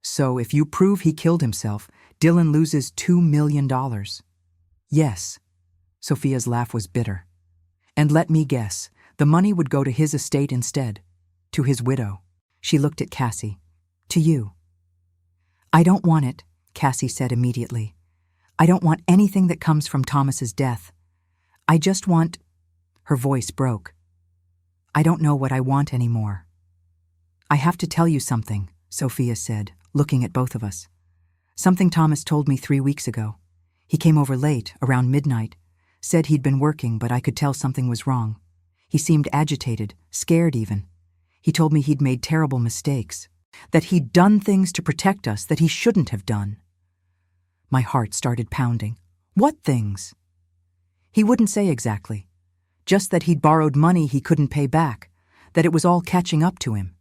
So if you prove he killed himself, Dylan loses $2 million. Yes. Sophia's laugh was bitter. And let me guess, the money would go to his estate instead. To his widow. She looked at Cassie. To you. I don't want it, Cassie said immediately. I don't want anything that comes from Thomas's death. I just want... Her voice broke. I don't know what I want anymore. I have to tell you something, Sophia said, looking at both of us. Something Thomas told me 3 weeks ago. He came over late, around midnight, said he'd been working, but I could tell something was wrong. He seemed agitated, scared even. He told me he'd made terrible mistakes, that he'd done things to protect us that he shouldn't have done. My heart started pounding. What things? He wouldn't say exactly. Just that he'd borrowed money he couldn't pay back, that it was all catching up to him.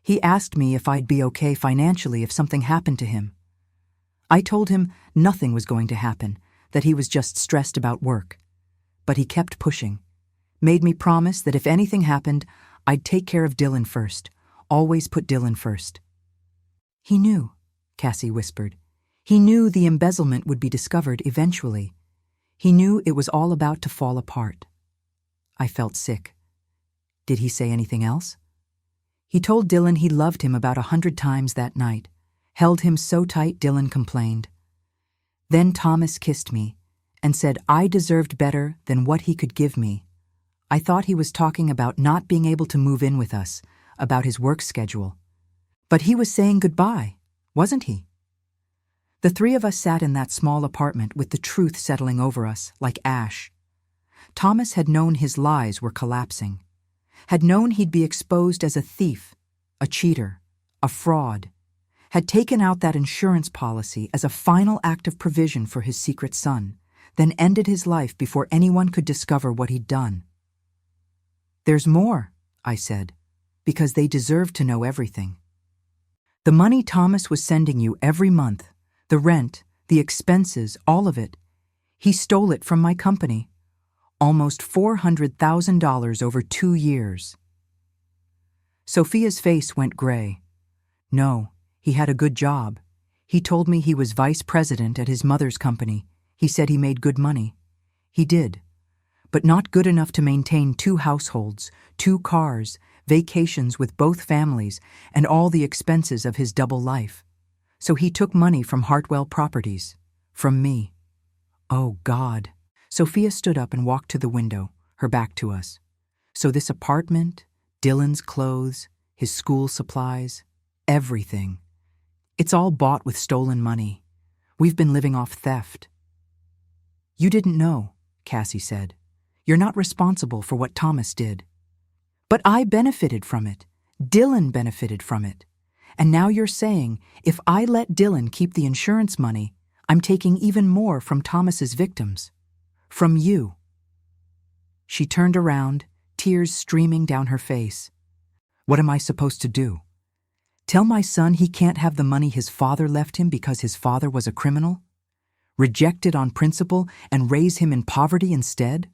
He asked me if I'd be okay financially if something happened to him. I told him nothing was going to happen, that he was just stressed about work. But he kept pushing, made me promise that if anything happened, I'd take care of Dylan first, always put Dylan first. He knew, Cassie whispered. He knew the embezzlement would be discovered eventually. He knew it was all about to fall apart. I felt sick. Did he say anything else? He told Dylan he loved him about 100 times that night, held him so tight Dylan complained. Then Thomas kissed me and said I deserved better than what he could give me. I thought he was talking about not being able to move in with us, about his work schedule. But he was saying goodbye, wasn't he? The 3 of us sat in that small apartment with the truth settling over us like ash. Thomas had known his lies were collapsing, had known he'd be exposed as a thief, a cheater, a fraud, had taken out that insurance policy as a final act of provision for his secret son, then ended his life before anyone could discover what he'd done. There's more, I said, because they deserve to know everything. The money Thomas was sending you every month, the rent, the expenses, all of it, he stole it from my company. Almost $400,000 over 2 years. Sophia's face went gray. No, he had a good job. He told me he was vice president at his mother's company. He said he made good money. He did, but not good enough to maintain 2 households, 2 cars, vacations with both families, and all the expenses of his double life. So he took money from Hartwell Properties. From me. Oh, God. Sophia stood up and walked to the window, her back to us. So this apartment, Dylan's clothes, his school supplies, everything. It's all bought with stolen money. We've been living off theft. You didn't know, Cassie said. You're not responsible for what Thomas did. But I benefited from it. Dylan benefited from it. And now you're saying, if I let Dylan keep the insurance money, I'm taking even more from Thomas's victims. From you. She turned around, tears streaming down her face. What am I supposed to do? Tell my son he can't have the money his father left him because his father was a criminal? Reject it on principle and raise him in poverty instead?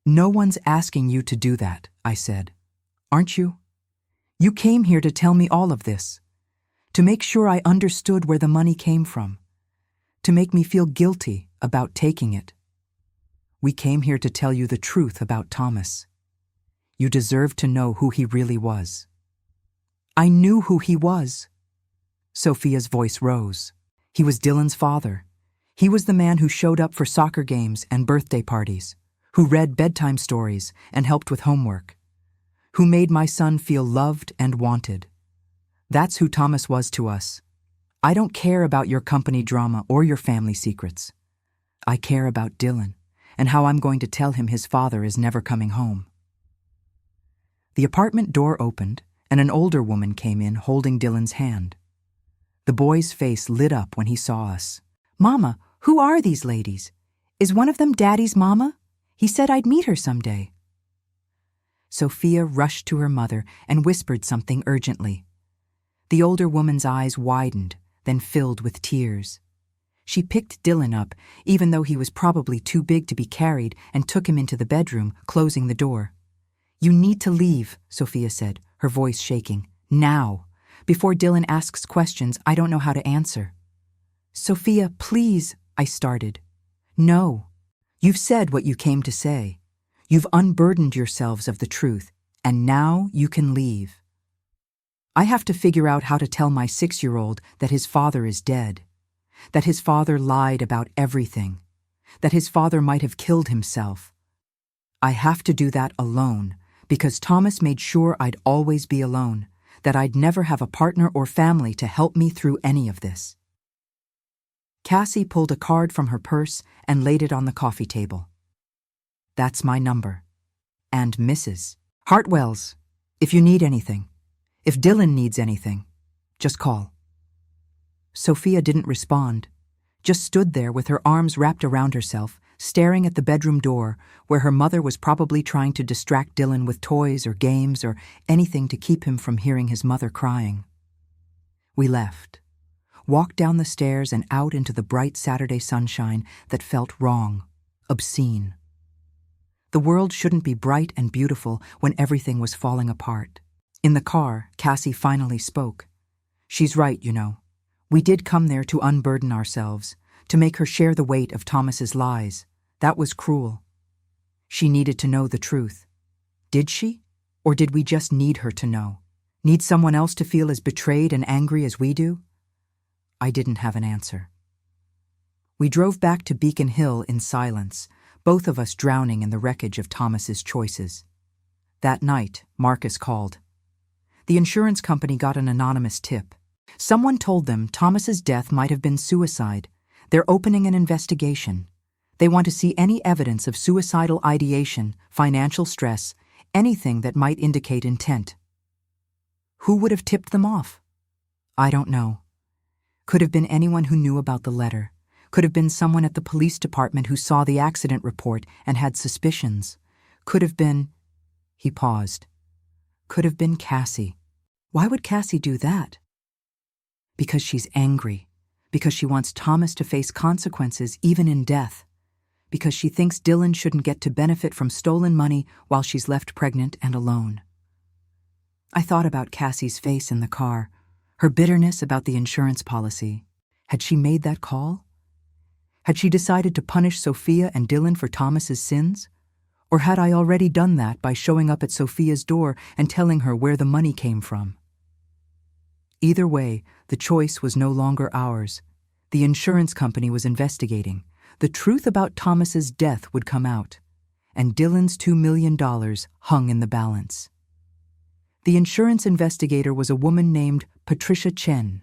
No one's asking you to do that, I said. Aren't you? You came here to tell me all of this, to make sure I understood where the money came from, to make me feel guilty about taking it. We came here to tell you the truth about Thomas. You deserve to know who he really was. I knew who he was. Sophia's voice rose. He was Dylan's father. He was the man who showed up for soccer games and birthday parties, who read bedtime stories and helped with homework, who made my son feel loved and wanted. That's who Thomas was to us. I don't care about your company drama or your family secrets. I care about Dylan and how I'm going to tell him his father is never coming home. The apartment door opened and an older woman came in holding Dylan's hand. The boy's face lit up when he saw us. Mama, who are these ladies? Is one of them Daddy's mama? He said I'd meet her someday. Sophia rushed to her mother and whispered something urgently. The older woman's eyes widened, then filled with tears. She picked Dylan up, even though he was probably too big to be carried, and took him into the bedroom, closing the door. You need to leave, Sophia said, her voice shaking. Now. Before Dylan asks questions I don't know how to answer. Sophia, please, I started. No. You've said what you came to say. You've unburdened yourselves of the truth, and now you can leave. I have to figure out how to tell my 6-year-old that his father is dead, that his father lied about everything, that his father might have killed himself. I have to do that alone, because Thomas made sure I'd always be alone, that I'd never have a partner or family to help me through any of this. Cassie pulled a card from her purse and laid it on the coffee table. That's my number. And Mrs. Hartwell's, if you need anything. If Dylan needs anything, just call. Sophia didn't respond, just stood there with her arms wrapped around herself, staring at the bedroom door where her mother was probably trying to distract Dylan with toys or games or anything to keep him from hearing his mother crying. We left, walked down the stairs and out into the bright Saturday sunshine that felt wrong, obscene. The world shouldn't be bright and beautiful when everything was falling apart. In the car, Cassie finally spoke. She's right, you know. We did come there to unburden ourselves, to make her share the weight of Thomas's lies. That was cruel. She needed to know the truth. Did she? Or did we just need her to know? Need someone else to feel as betrayed and angry as we do? I didn't have an answer. We drove back to Beacon Hill in silence, both of us drowning in the wreckage of Thomas's choices. That night, Marcus called. The insurance company got an anonymous tip. Someone told them Thomas's death might have been suicide. They're opening an investigation. They want to see any evidence of suicidal ideation, financial stress, anything that might indicate intent. Who would have tipped them off? I don't know. Could have been anyone who knew about the letter. Could have been someone at the police department who saw the accident report and had suspicions. Could have been... He paused. Could have been Cassie. Why would Cassie do that? Because she's angry. Because she wants Thomas to face consequences even in death. Because she thinks Dylan shouldn't get to benefit from stolen money while she's left pregnant and alone. I thought about Cassie's face in the car, her bitterness about the insurance policy. Had she made that call? Had she decided to punish Sophia and Dylan for Thomas's sins? Or had I already done that by showing up at Sophia's door and telling her where the money came from? Either way, the choice was no longer ours. The insurance company was investigating. The truth about Thomas's death would come out, and Dylan's $2 million hung in the balance. The insurance investigator was a woman named Patricia Chen.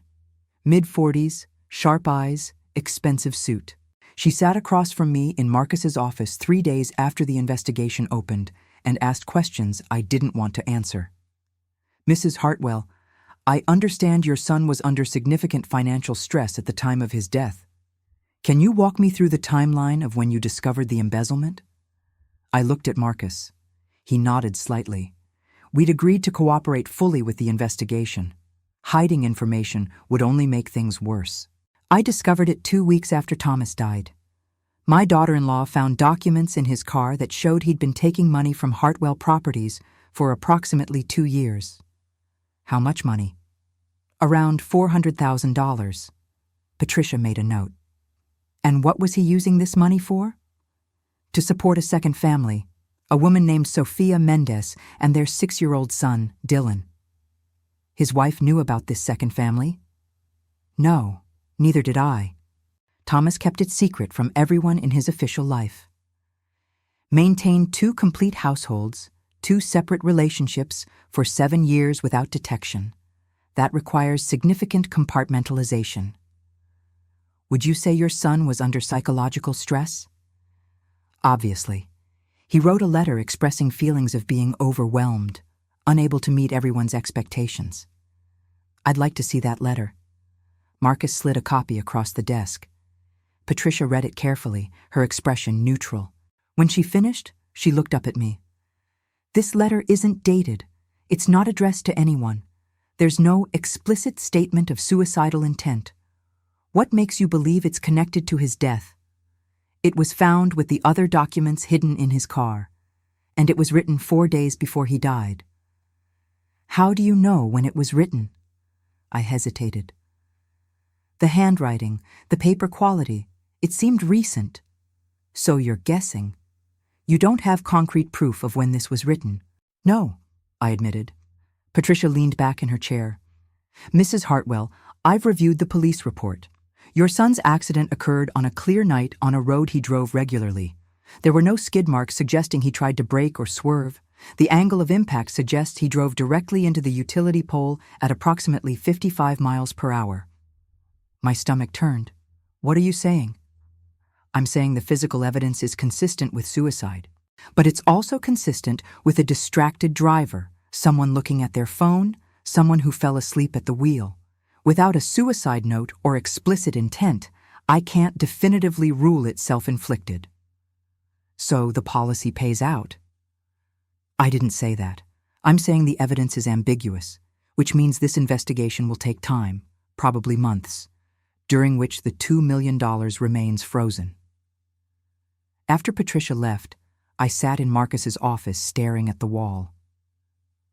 Mid-40s, sharp eyes, expensive suit. She sat across from me in Marcus's office 3 days after the investigation opened and asked questions I didn't want to answer. "Mrs. Hartwell, I understand your son was under significant financial stress at the time of his death. Can you walk me through the timeline of when you discovered the embezzlement?" I looked at Marcus. He nodded slightly. We'd agreed to cooperate fully with the investigation. Hiding information would only make things worse. I discovered it 2 weeks after Thomas died. My daughter-in-law found documents in his car that showed he'd been taking money from Hartwell Properties for approximately 2 years. How much money? Around $400,000. Patricia made a note. And what was he using this money for? To support a second family, a woman named Sophia Mendez and their 6-year-old son, Dylan. His wife knew about this second family? No, neither did I. Thomas kept it secret from everyone in his official life. Maintained 2 complete households, 2 separate relationships for 7 years without detection. That requires significant compartmentalization. Would you say your son was under psychological stress? Obviously. He wrote a letter expressing feelings of being overwhelmed, unable to meet everyone's expectations. I'd like to see that letter. Marcus slid a copy across the desk. Patricia read it carefully, her expression neutral. When she finished, she looked up at me. "This letter isn't dated. It's not addressed to anyone. There's no explicit statement of suicidal intent. What makes you believe it's connected to his death?" It was found with the other documents hidden in his car, and it was written 4 days before he died. How do you know when it was written? I hesitated. The handwriting, the paper quality, it seemed recent. So you're guessing. You don't have concrete proof of when this was written. No, I admitted. Patricia leaned back in her chair. "Mrs. Hartwell, I've reviewed the police report. Your son's accident occurred on a clear night on a road he drove regularly. There were no skid marks suggesting he tried to brake or swerve. The angle of impact suggests he drove directly into the utility pole at approximately 55 miles per hour. My stomach turned. What are you saying? I'm saying the physical evidence is consistent with suicide, but it's also consistent with a distracted driver, someone looking at their phone, someone who fell asleep at the wheel. Without a suicide note or explicit intent, I can't definitively rule it self-inflicted. So the policy pays out. I didn't say that. I'm saying the evidence is ambiguous, which means this investigation will take time, probably months, during which the $2 million remains frozen. After Patricia left, I sat in Marcus's office staring at the wall.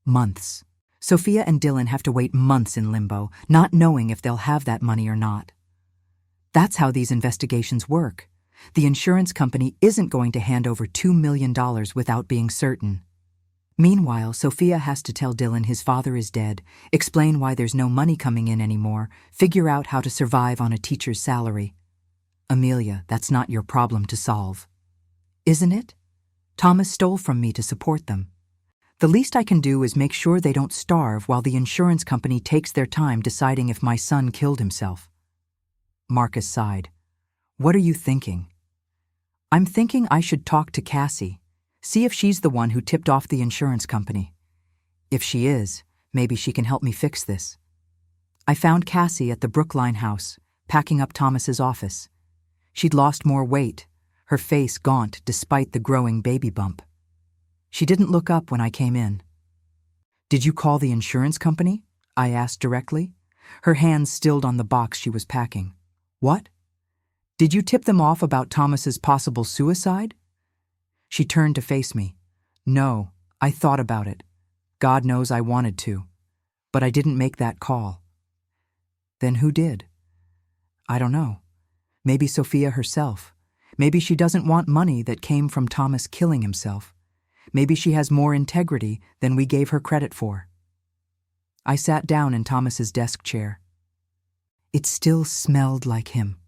Months. Sophia and Dylan have to wait months in limbo, not knowing if they'll have that money or not. That's how these investigations work. The insurance company isn't going to hand over $2 million without being certain. Meanwhile, Sophia has to tell Dylan his father is dead, explain why there's no money coming in anymore, figure out how to survive on a teacher's salary. Amelia, that's not your problem to solve. Isn't it? Thomas stole from me to support them. The least I can do is make sure they don't starve while the insurance company takes their time deciding if my son killed himself. Marcus sighed. What are you thinking? I'm thinking I should talk to Cassie, see if she's the one who tipped off the insurance company. If she is, maybe she can help me fix this. I found Cassie at the Brookline house, packing up Thomas's office. She'd lost more weight, her face gaunt despite the growing baby bump. She didn't look up when I came in. Did you call the insurance company? I asked directly, her hands stilled on the box she was packing. What? Did you tip them off about Thomas's possible suicide? She turned to face me. No, I thought about it. God knows I wanted to. But I didn't make that call. Then who did? I don't know. Maybe Sophia herself. Maybe she doesn't want money that came from Thomas killing himself. Maybe she has more integrity than we gave her credit for. I sat down in Thomas's desk chair. It still smelled like him.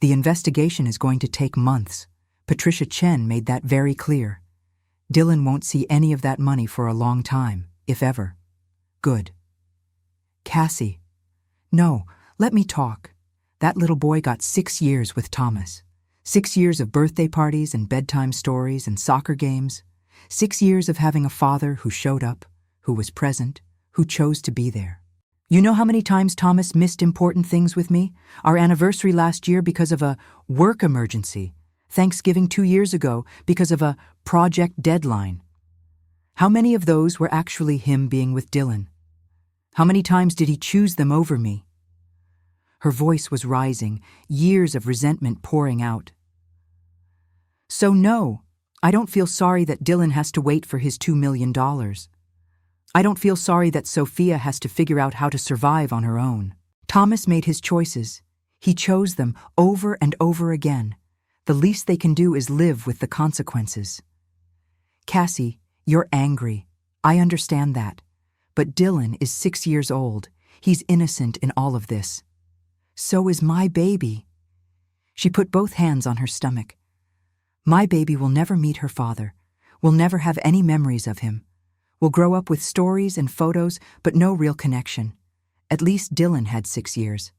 The investigation is going to take months. Patricia Chen made that very clear. Dylan won't see any of that money for a long time, if ever. Good. Cassie. No, let me talk. That little boy got 6 years with Thomas. 6 years of birthday parties and bedtime stories and soccer games. 6 years of having a father who showed up, who was present, who chose to be there. You know how many times Thomas missed important things with me? Our anniversary last year because of a work emergency. Thanksgiving 2 years ago because of a project deadline. How many of those were actually him being with Dylan? How many times did he choose them over me? Her voice was rising, years of resentment pouring out. So no, I don't feel sorry that Dylan has to wait for his $2 million. I don't feel sorry that Sophia has to figure out how to survive on her own. Thomas made his choices. He chose them over and over again. The least they can do is live with the consequences. Cassie, you're angry. I understand that. But Dylan is 6 years old. He's innocent in all of this. So is my baby. She put both hands on her stomach. My baby will never meet her father, will never have any memories of him, will grow up with stories and photos but no real connection. At least Dylan had 6 years.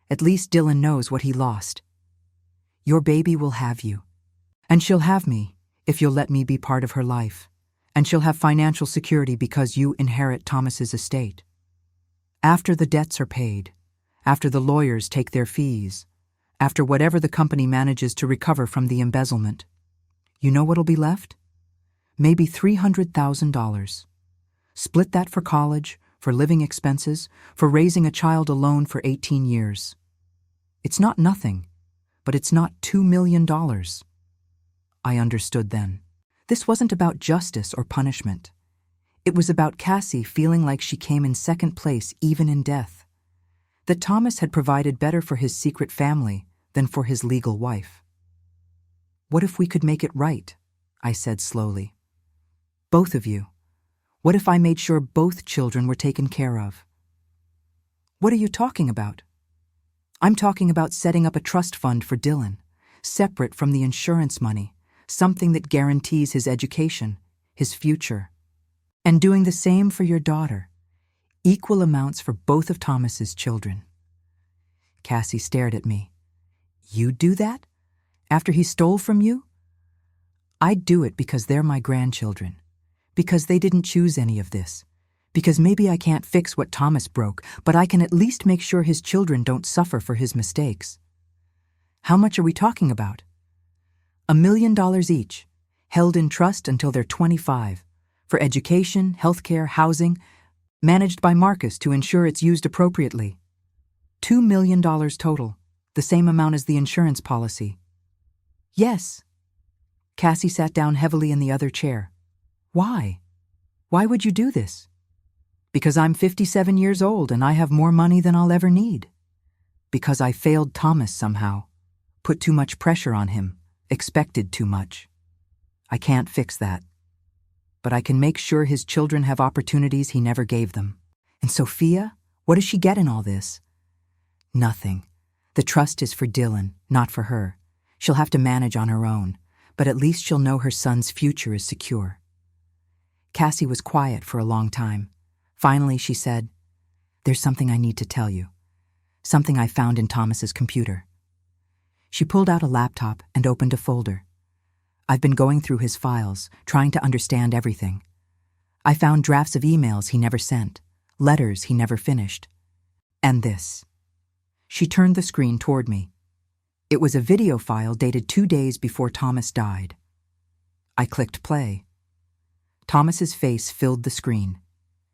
At least Dylan knows what he lost. Your baby will have you. And she'll have me, if you'll let me be part of her life. And she'll have financial security because you inherit Thomas's estate. After the debts are paid, after the lawyers take their fees, after whatever the company manages to recover from the embezzlement, you know what'll be left? Maybe $300,000. Split that for college, for living expenses, for raising a child alone for 18 years. It's not nothing, but it's not $2 million. I understood then. This wasn't about justice or punishment. It was about Cassie feeling like she came in second place even in death. That Thomas had provided better for his secret family than for his legal wife. What if we could make it right? I said slowly. Both of you. What if I made sure both children were taken care of? What are you talking about? I'm talking about setting up a trust fund for Dylan, separate from the insurance money, something that guarantees his education, his future. And doing the same for your daughter. Equal amounts for both of Thomas's children. Cassie stared at me. You'd do that? After he stole from you? I'd do it because they're my grandchildren. Because they didn't choose any of this. Because maybe I can't fix what Thomas broke, but I can at least make sure his children don't suffer for his mistakes. How much are we talking about? $1 million each, held in trust until they're 25, for education, healthcare, housing, managed by Marcus to ensure it's used appropriately. $2 million total, the same amount as the insurance policy. Yes. Cassie sat down heavily in the other chair. Why? Why would you do this? Because I'm 57 years old and I have more money than I'll ever need. Because I failed Thomas somehow, put too much pressure on him, expected too much. I can't fix that. But I can make sure his children have opportunities he never gave them. And Sophia, what does she get in all this? Nothing. The trust is for Dylan, not for her. She'll have to manage on her own, but at least she'll know her son's future is secure. Cassie was quiet for a long time. Finally, she said, There's something I need to tell you. Something I found in Thomas's computer. She pulled out a laptop and opened a folder. I've been going through his files, trying to understand everything. I found drafts of emails he never sent, letters he never finished. And this. She turned the screen toward me. It was a video file dated 2 days before Thomas died. I clicked play. Thomas's face filled the screen.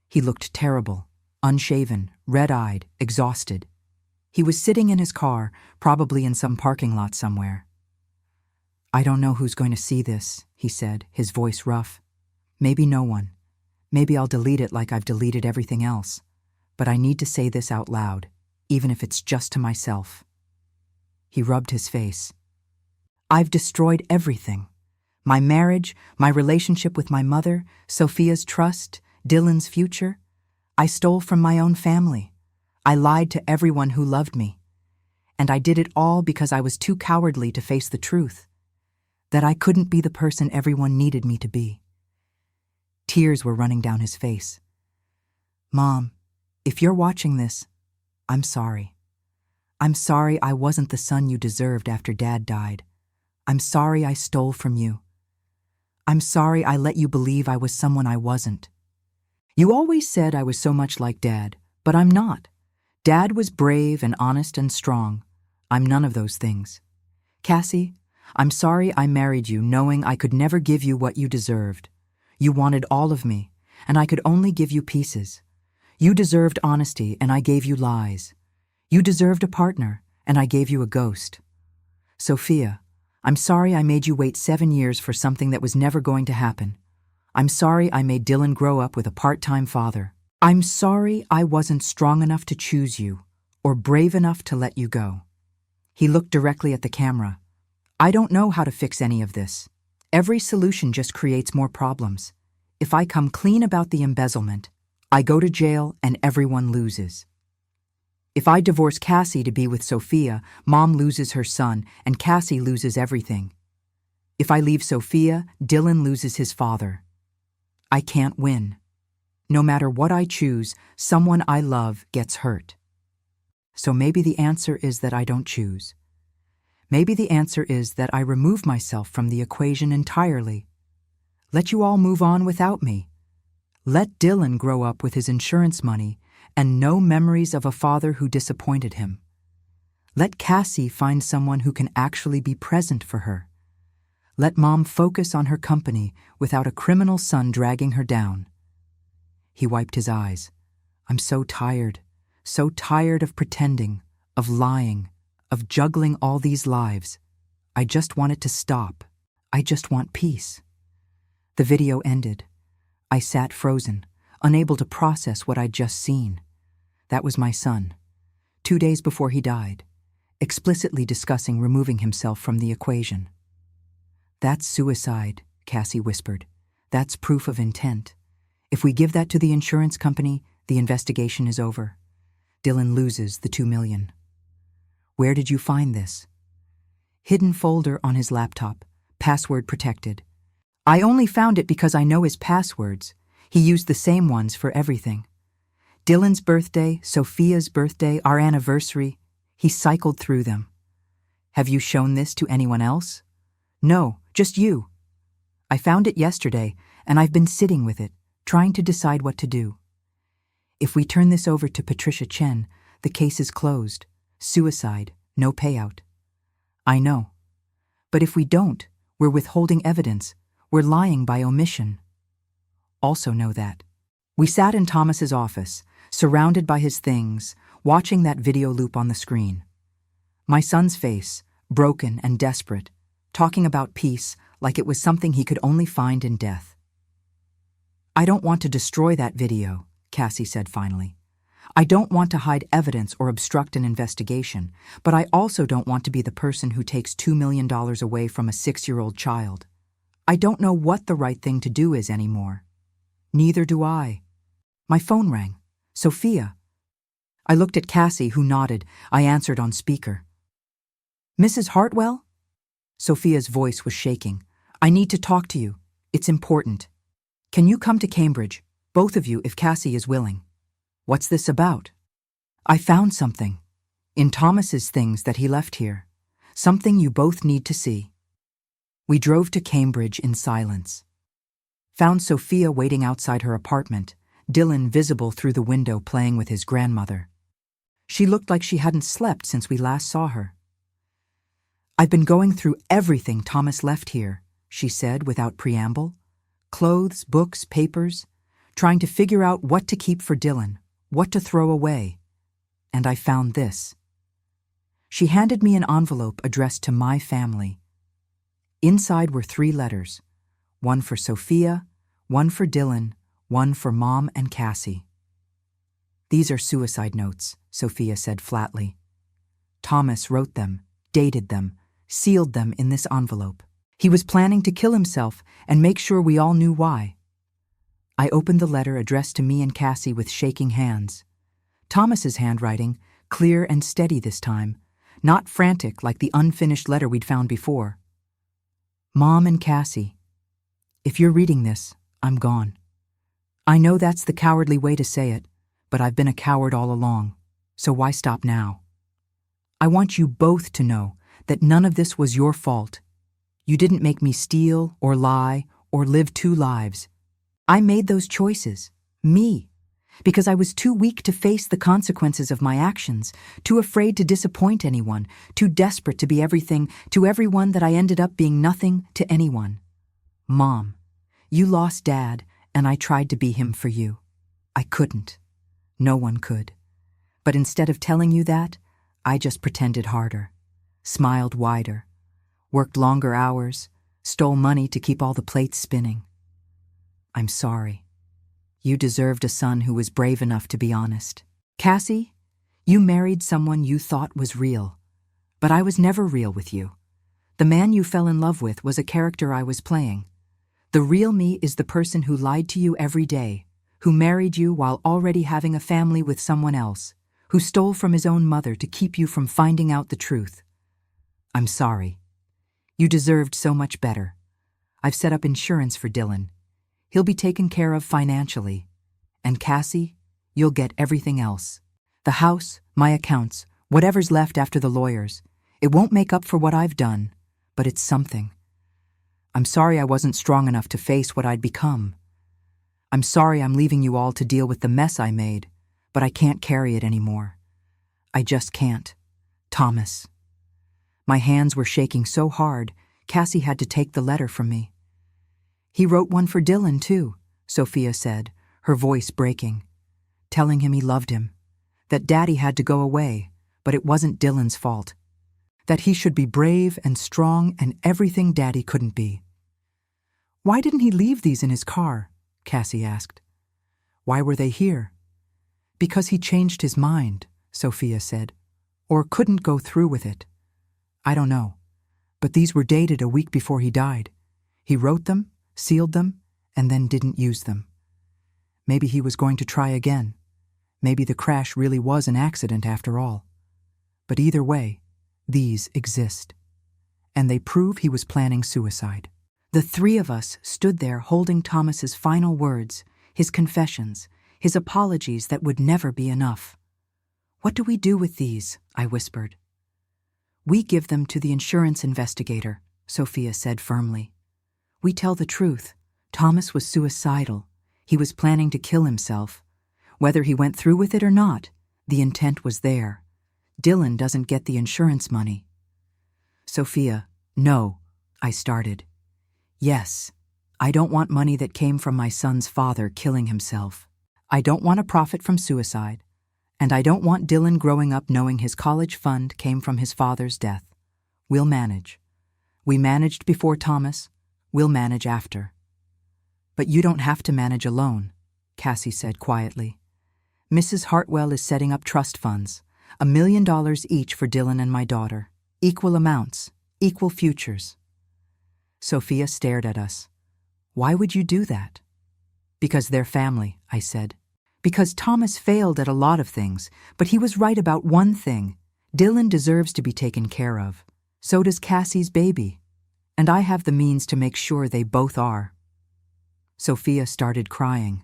He looked terrible, unshaven, red-eyed, exhausted. He was sitting in his car, probably in some parking lot somewhere. I don't know who's going to see this, he said, his voice rough. Maybe no one. Maybe I'll delete it like I've deleted everything else. But I need to say this out loud, even if it's just to myself. He rubbed his face. I've destroyed everything. My marriage, my relationship with my mother, Sophia's trust, Dylan's future. I stole from my own family. I lied to everyone who loved me. And I did it all because I was too cowardly to face the truth, that I couldn't be the person everyone needed me to be. Tears were running down his face. Mom, if you're watching this, I'm sorry. I'm sorry I wasn't the son you deserved after Dad died. I'm sorry I stole from you. I'm sorry I let you believe I was someone I wasn't. You always said I was so much like Dad, but I'm not. Dad was brave and honest and strong. I'm none of those things. Cassie, I'm sorry I married you knowing I could never give you what you deserved. You wanted all of me, and I could only give you pieces. You deserved honesty, and I gave you lies. You deserved a partner, and I gave you a ghost. Sophia, I'm sorry I made you wait 7 years for something that was never going to happen. I'm sorry I made Dylan grow up with a part-time father. I'm sorry I wasn't strong enough to choose you, or brave enough to let you go. He looked directly at the camera. I don't know how to fix any of this. Every solution just creates more problems. If I come clean about the embezzlement, I go to jail and everyone loses. If I divorce Cassie to be with Sophia, Mom loses her son and Cassie loses everything. If I leave Sophia, Dylan loses his father. I can't win. No matter what I choose, someone I love gets hurt. So maybe the answer is that I don't choose. Maybe the answer is that I remove myself from the equation entirely. Let you all move on without me. Let Dylan grow up with his insurance money and no memories of a father who disappointed him. Let Cassie find someone who can actually be present for her. Let Mom focus on her company without a criminal son dragging her down. He wiped his eyes. I'm so tired of pretending, of lying, of juggling all these lives. I just want it to stop. I just want peace. The video ended. I sat frozen, unable to process what I'd just seen. That was my son, 2 days before he died, explicitly discussing removing himself from the equation. That's suicide, Cassie whispered. That's proof of intent. If we give that to the insurance company, the investigation is over. Dylan loses the $2 million. Where did you find this? Hidden folder on his laptop, password protected. I only found it because I know his passwords. He used the same ones for everything. Dylan's birthday, Sophia's birthday, our anniversary, he cycled through them. Have you shown this to anyone else? No, just you. I found it yesterday, and I've been sitting with it, trying to decide what to do. If we turn this over to Patricia Chen, the case is closed. Suicide, no payout. I know. But if we don't, we're withholding evidence. We're lying by omission. Also know that. We sat in Thomas's office, surrounded by his things, watching that video loop on the screen. My son's face, broken and desperate, talking about peace like it was something he could only find in death. I don't want to destroy that video, Cassie said finally. I don't want to hide evidence or obstruct an investigation, but I also don't want to be the person who takes $2 million away from a 6-year-old child. I don't know what the right thing to do is anymore. Neither do I. My phone rang. Sophia. I looked at Cassie, who nodded. I answered on speaker. Mrs. Hartwell? Sophia's voice was shaking. I need to talk to you. It's important. Can you come to Cambridge, both of you, if Cassie is willing? What's this about? I found something. In Thomas's things that he left here. Something you both need to see. We drove to Cambridge in silence. Found Sophia waiting outside her apartment, Dylan visible through the window playing with his grandmother. She looked like she hadn't slept since we last saw her. I've been going through everything Thomas left here, she said without preamble. Clothes, books, papers, trying to figure out what to keep for Dylan, what to throw away. And I found this. She handed me an envelope addressed to my family. Inside were 3 letters, one for Sophia, one for Dylan, one for Mom and Cassie. These are suicide notes, Sophia said flatly. Thomas wrote them, dated them, sealed them in this envelope. He was planning to kill himself and make sure we all knew why. I opened the letter addressed to me and Cassie with shaking hands. Thomas's handwriting, clear and steady this time, not frantic like the unfinished letter we'd found before. Mom and Cassie, if you're reading this, I'm gone. I know that's the cowardly way to say it, but I've been a coward all along, so why stop now? I want you both to know that none of this was your fault. You didn't make me steal or lie or live two lives. I made those choices, me, because I was too weak to face the consequences of my actions, too afraid to disappoint anyone, too desperate to be everything to everyone that I ended up being nothing to anyone. Mom, you lost Dad, and I tried to be him for you. I couldn't. No one could. But instead of telling you that, I just pretended harder, smiled wider, worked longer hours, stole money to keep all the plates spinning. I'm sorry. You deserved a son who was brave enough to be honest. Cassie, you married someone you thought was real, but I was never real with you. The man you fell in love with was a character I was playing. The real me is the person who lied to you every day, who married you while already having a family with someone else, who stole from his own mother to keep you from finding out the truth. I'm sorry. You deserved so much better. I've set up insurance for Dylan. He'll be taken care of financially. And Cassie, you'll get everything else. The house, my accounts, whatever's left after the lawyers. It won't make up for what I've done, but it's something. I'm sorry I wasn't strong enough to face what I'd become. I'm sorry I'm leaving you all to deal with the mess I made, but I can't carry it anymore. I just can't. Thomas. My hands were shaking so hard, Cassie had to take the letter from me. He wrote one for Dylan, too, Sophia said, her voice breaking, telling him he loved him, that Daddy had to go away, but it wasn't Dylan's fault, that he should be brave and strong and everything Daddy couldn't be. Why didn't he leave these in his car? Cassie asked. Why were they here? Because he changed his mind, Sophia said, or couldn't go through with it. I don't know, but these were dated a week before he died. He wrote them, sealed them, and then didn't use them. Maybe he was going to try again. Maybe the crash really was an accident after all. But either way, these exist. And they prove he was planning suicide. The three of us stood there holding Thomas's final words, his confessions, his apologies that would never be enough. What do we do with these? I whispered. We give them to the insurance investigator, Sophia said firmly. We tell the truth. Thomas was suicidal. He was planning to kill himself. Whether he went through with it or not, the intent was there. Dylan doesn't get the insurance money. Sophia, no, I started. Yes, I don't want money that came from my son's father killing himself. I don't want a profit from suicide. And I don't want Dylan growing up knowing his college fund came from his father's death. We'll manage. We managed before Thomas. We'll manage after. But you don't have to manage alone, Cassie said quietly. Mrs. Hartwell is setting up trust funds, $1 million each for Dylan and my daughter. Equal amounts, equal futures. Sophia stared at us. Why would you do that? Because they're family, I said. Because Thomas failed at a lot of things, but he was right about one thing. Dylan deserves to be taken care of. So does Cassie's baby. And I have the means to make sure they both are. Sophia started crying.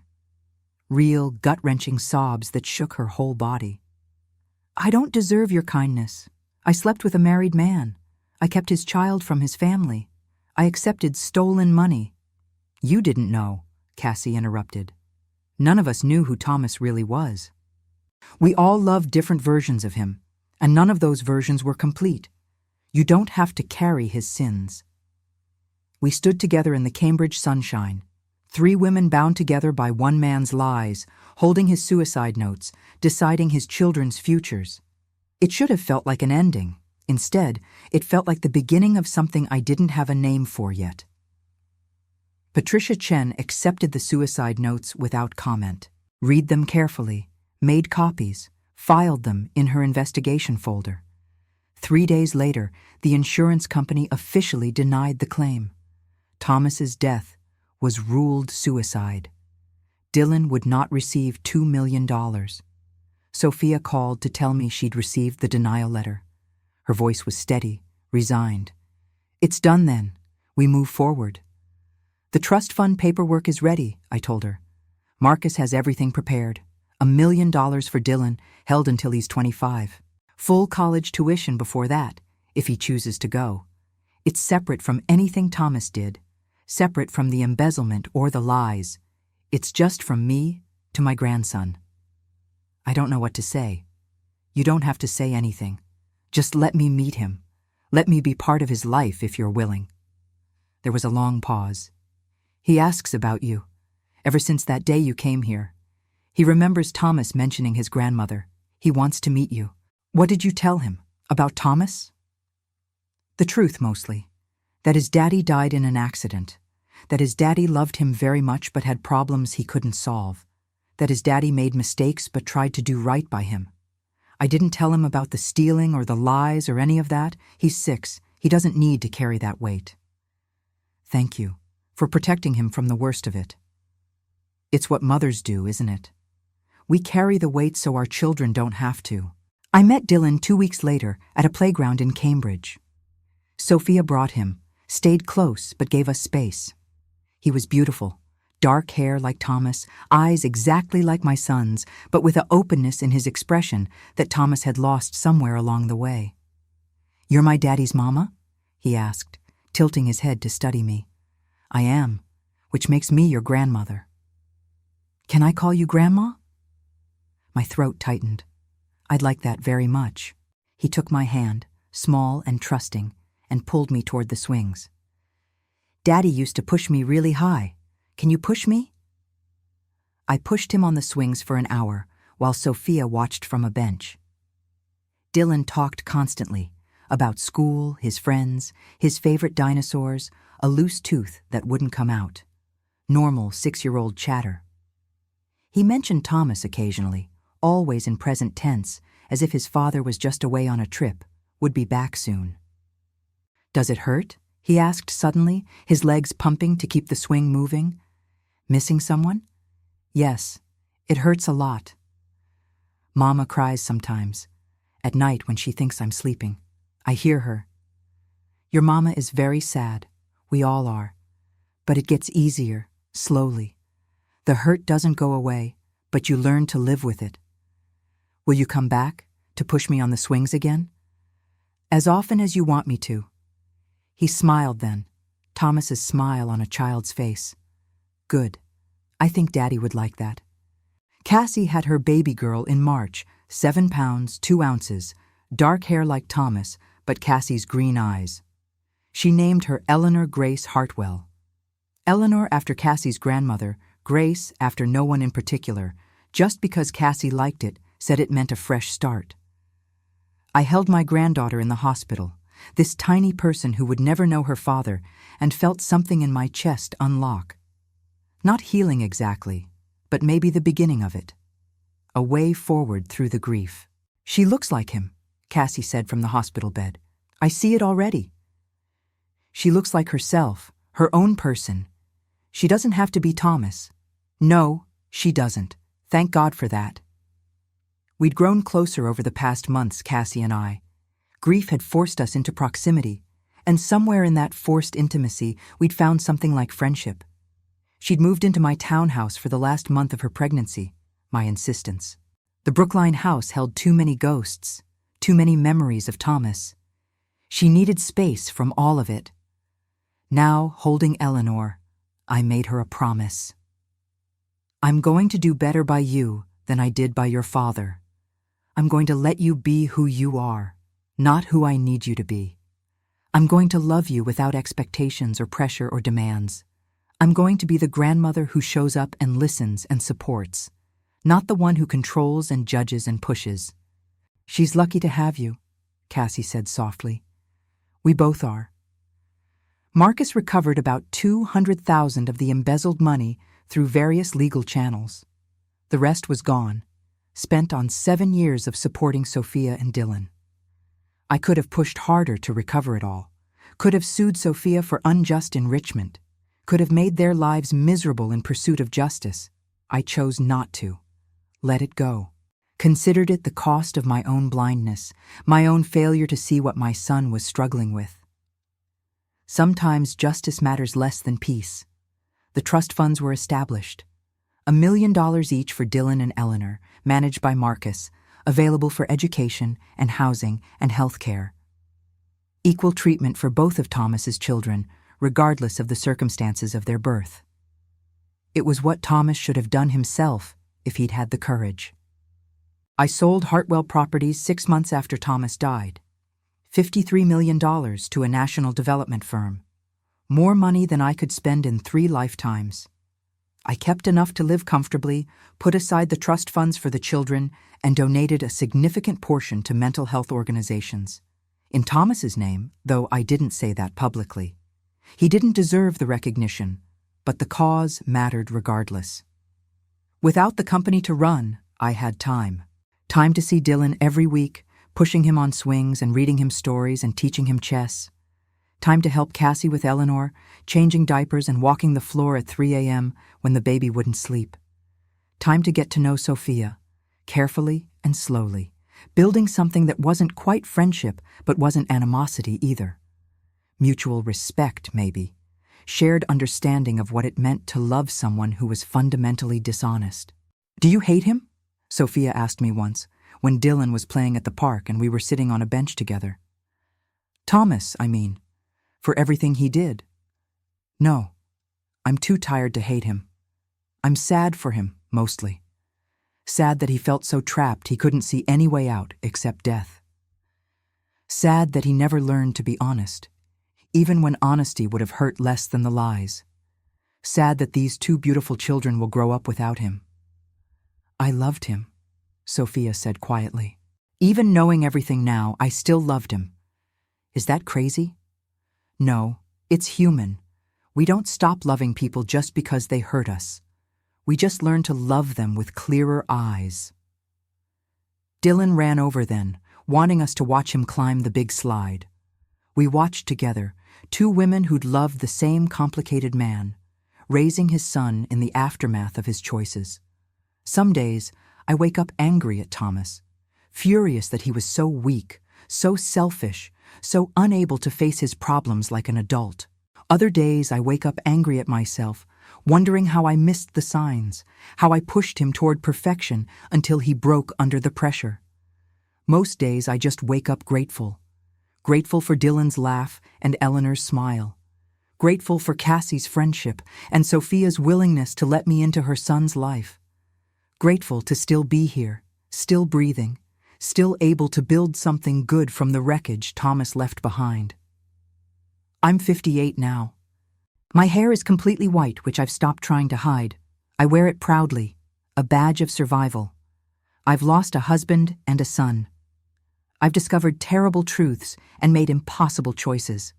Real, gut-wrenching sobs that shook her whole body. I don't deserve your kindness. I slept with a married man. I kept his child from his family. I accepted stolen money. You didn't know, Cassie interrupted. None of us knew who Thomas really was. We all loved different versions of him, and none of those versions were complete. You don't have to carry his sins. We stood together in the Cambridge sunshine, 3 women bound together by one man's lies, holding his suicide notes, deciding his children's futures. It should have felt like an ending. Instead, it felt like the beginning of something I didn't have a name for yet. Patricia Chen accepted the suicide notes without comment, read them carefully, made copies, filed them in her investigation folder. 3 days later, the insurance company officially denied the claim. Thomas's death was ruled suicide. Dylan would not receive $2 million. Sophia called to tell me she'd received the denial letter. Her voice was steady, resigned. "It's done then. We move forward." "The trust fund paperwork is ready," I told her. "Marcus has everything prepared. $1 million for Dylan, held until he's 25. Full college tuition before that, if he chooses to go. It's separate from anything Thomas did, separate from the embezzlement or the lies. It's just from me to my grandson." I don't know what to say. "You don't have to say anything. Just let me meet him. Let me be part of his life if you're willing." There was a long pause. "He asks about you, ever since that day you came here. He remembers Thomas mentioning his grandmother. He wants to meet you." "What did you tell him? About Thomas?" "The truth, mostly. That his daddy died in an accident. That his daddy loved him very much but had problems he couldn't solve. That his daddy made mistakes but tried to do right by him. I didn't tell him about the stealing or the lies or any of that. He's 6. He doesn't need to carry that weight." "Thank you for protecting him from the worst of it. It's what mothers do, isn't it? We carry the weight so our children don't have to." I met Dylan 2 weeks later at a playground in Cambridge. Sophia brought him, stayed close but gave us space. He was beautiful. Dark hair like Thomas, eyes exactly like my son's, but with an openness in his expression that Thomas had lost somewhere along the way. "You're my daddy's mama?" he asked, tilting his head to study me. "I am, which makes me your grandmother." "Can I call you Grandma?" My throat tightened. I'd like that very much. He took my hand, small and trusting, and pulled me toward the swings. "Daddy used to push me really high. Can you push me?" I pushed him on the swings for an hour, while Sophia watched from a bench. Dylan talked constantly, about school, his friends, his favorite dinosaurs, a loose tooth that wouldn't come out. Normal 6-year-old chatter. He mentioned Thomas occasionally, always in present tense, as if his father was just away on a trip, would be back soon. "Does it hurt?" he asked suddenly, his legs pumping to keep the swing moving. "Missing someone?" "Yes, it hurts a lot. Mama cries sometimes, at night when she thinks I'm sleeping. I hear her. Your mama is very sad. We all are. But it gets easier, slowly. The hurt doesn't go away, but you learn to live with it. Will you come back to push me on the swings again?" "As often as you want me to." He smiled then, Thomas's smile on a child's face. "Good. I think Daddy would like that." Cassie had her baby girl in March, 7 pounds, 2 ounces, dark hair like Thomas, but Cassie's green eyes. She named her Eleanor Grace Hartwell. Eleanor after Cassie's grandmother, Grace after no one in particular, just because Cassie liked it, said it meant a fresh start. I held my granddaughter in the hospital, this tiny person who would never know her father, and felt something in my chest unlock. Not healing exactly, but maybe the beginning of it. A way forward through the grief. "She looks like him," Cassie said from the hospital bed. "I see it already. She looks like herself, her own person. She doesn't have to be Thomas." "No, she doesn't. Thank God for that." We'd grown closer over the past months, Cassie and I. Grief had forced us into proximity, and somewhere in that forced intimacy, we'd found something like friendship. She'd moved into my townhouse for the last month of her pregnancy, my insistence. The Brookline house held too many ghosts, too many memories of Thomas. She needed space from all of it. Now, holding Eleanor, I made her a promise. "I'm going to do better by you than I did by your father. I'm going to let you be who you are, not who I need you to be. I'm going to love you without expectations or pressure or demands. I'm going to be the grandmother who shows up and listens and supports, not the one who controls and judges and pushes." "She's lucky to have you," Cassie said softly. "We both are." Marcus recovered about $200,000 of the embezzled money through various legal channels. The rest was gone, spent on 7 years of supporting Sophia and Dylan. I could have pushed harder to recover it all, could have sued Sophia for unjust enrichment, could have made their lives miserable in pursuit of justice. I chose not to. Let it go. Considered it the cost of my own blindness, my own failure to see what my son was struggling with. Sometimes justice matters less than peace. The trust funds were established. $1 million each for Dylan and Eleanor, managed by Marcus, available for education and housing and health care. Equal treatment for both of Thomas's children, regardless of the circumstances of their birth. It was what Thomas should have done himself if he'd had the courage. I sold Hartwell Properties 6 months after Thomas died. $53 million to a national development firm. More money than I could spend in 3 lifetimes. I kept enough to live comfortably, put aside the trust funds for the children, and donated a significant portion to mental health organizations. In Thomas's name, though I didn't say that publicly. He didn't deserve the recognition, but the cause mattered regardless. Without the company to run, I had time. Time to see Dylan every week, pushing him on swings and reading him stories and teaching him chess. Time to help Cassie with Eleanor, changing diapers and walking the floor at 3 a.m. when the baby wouldn't sleep. Time to get to know Sophia, carefully and slowly, building something that wasn't quite friendship but wasn't animosity either. Mutual respect, maybe. Shared understanding of what it meant to love someone who was fundamentally dishonest. "Do you hate him?" Sophia asked me once, when Dylan was playing at the park and we were sitting on a bench together. "Thomas, I mean, for everything he did." "No, I'm too tired to hate him. I'm sad for him, mostly. Sad that he felt so trapped he couldn't see any way out except death. Sad that he never learned to be honest, even when honesty would have hurt less than the lies. Sad that these 2 beautiful children will grow up without him." "I loved him," Sophia said quietly. "Even knowing everything now, I still loved him. Is that crazy? No, it's human. We don't stop loving people just because they hurt us. We just learn to love them with clearer eyes." Dylan ran over then, wanting us to watch him climb the big slide. We watched together, 2 women who'd loved the same complicated man, raising his son in the aftermath of his choices. Some days, I wake up angry at Thomas, furious that he was so weak, so selfish, so unable to face his problems like an adult. Other days, I wake up angry at myself, wondering how I missed the signs, how I pushed him toward perfection until he broke under the pressure. Most days, I just wake up grateful. Grateful for Dylan's laugh and Eleanor's smile. Grateful for Cassie's friendship and Sophia's willingness to let me into her son's life. Grateful to still be here, still breathing, still able to build something good from the wreckage Thomas left behind. I'm 58 now. My hair is completely white, which I've stopped trying to hide. I wear it proudly, a badge of survival. I've lost a husband and a son. I've discovered terrible truths and made impossible choices.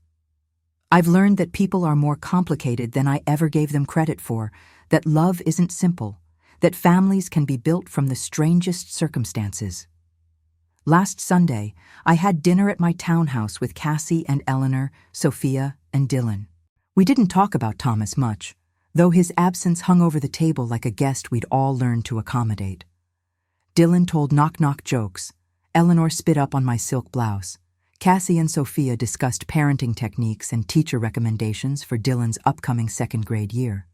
I've learned that people are more complicated than I ever gave them credit for, that love isn't simple, that families can be built from the strangest circumstances. Last Sunday, I had dinner at my townhouse with Cassie and Eleanor, Sophia, and Dylan. We didn't talk about Thomas much, though his absence hung over the table like a guest we'd all learned to accommodate. Dylan told knock-knock jokes. Eleanor spit up on my silk blouse. Cassie and Sophia discussed parenting techniques and teacher recommendations for Dylan's upcoming 2nd grade year.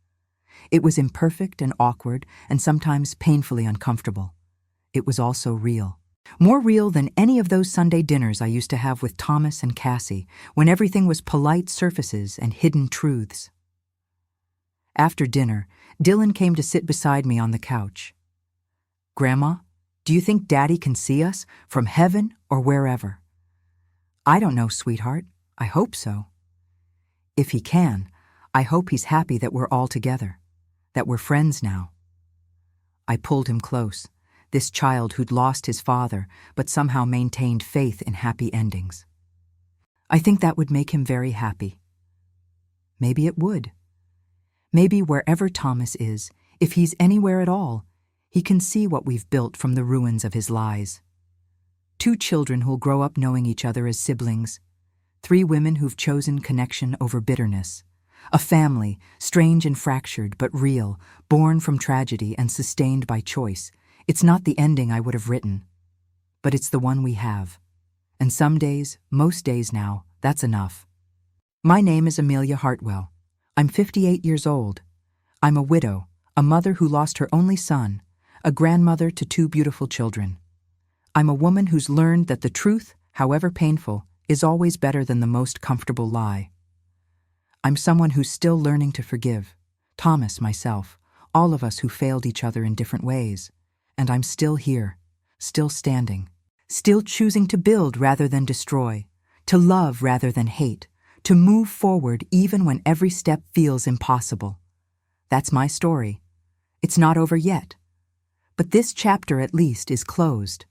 It was imperfect and awkward and sometimes painfully uncomfortable. It was also real. More real than any of those Sunday dinners I used to have with Thomas and Cassie, when everything was polite surfaces and hidden truths. After dinner, Dylan came to sit beside me on the couch. "Grandma, do you think Daddy can see us from heaven or wherever?" "I don't know, sweetheart. I hope so." "If he can, I hope he's happy that we're all together, that we're friends now." I pulled him close, this child who'd lost his father but somehow maintained faith in happy endings. "I think that would make him very happy." Maybe it would. Maybe wherever Thomas is, if he's anywhere at all, he can see what we've built from the ruins of his lies. 2 children who'll grow up knowing each other as siblings. 3 women who've chosen connection over bitterness. A family, strange and fractured, but real, born from tragedy and sustained by choice. It's not the ending I would have written, but it's the one we have. And some days, most days now, that's enough. My name is Amelia Hartwell. I'm 58 years old. I'm a widow, a mother who lost her only son, a grandmother to 2 beautiful children. I'm a woman who's learned that the truth, however painful, is always better than the most comfortable lie. I'm someone who's still learning to forgive. Thomas, myself, all of us who failed each other in different ways. And I'm still here, still standing, still choosing to build rather than destroy, to love rather than hate, to move forward even when every step feels impossible. That's my story. It's not over yet. But this chapter at least is closed.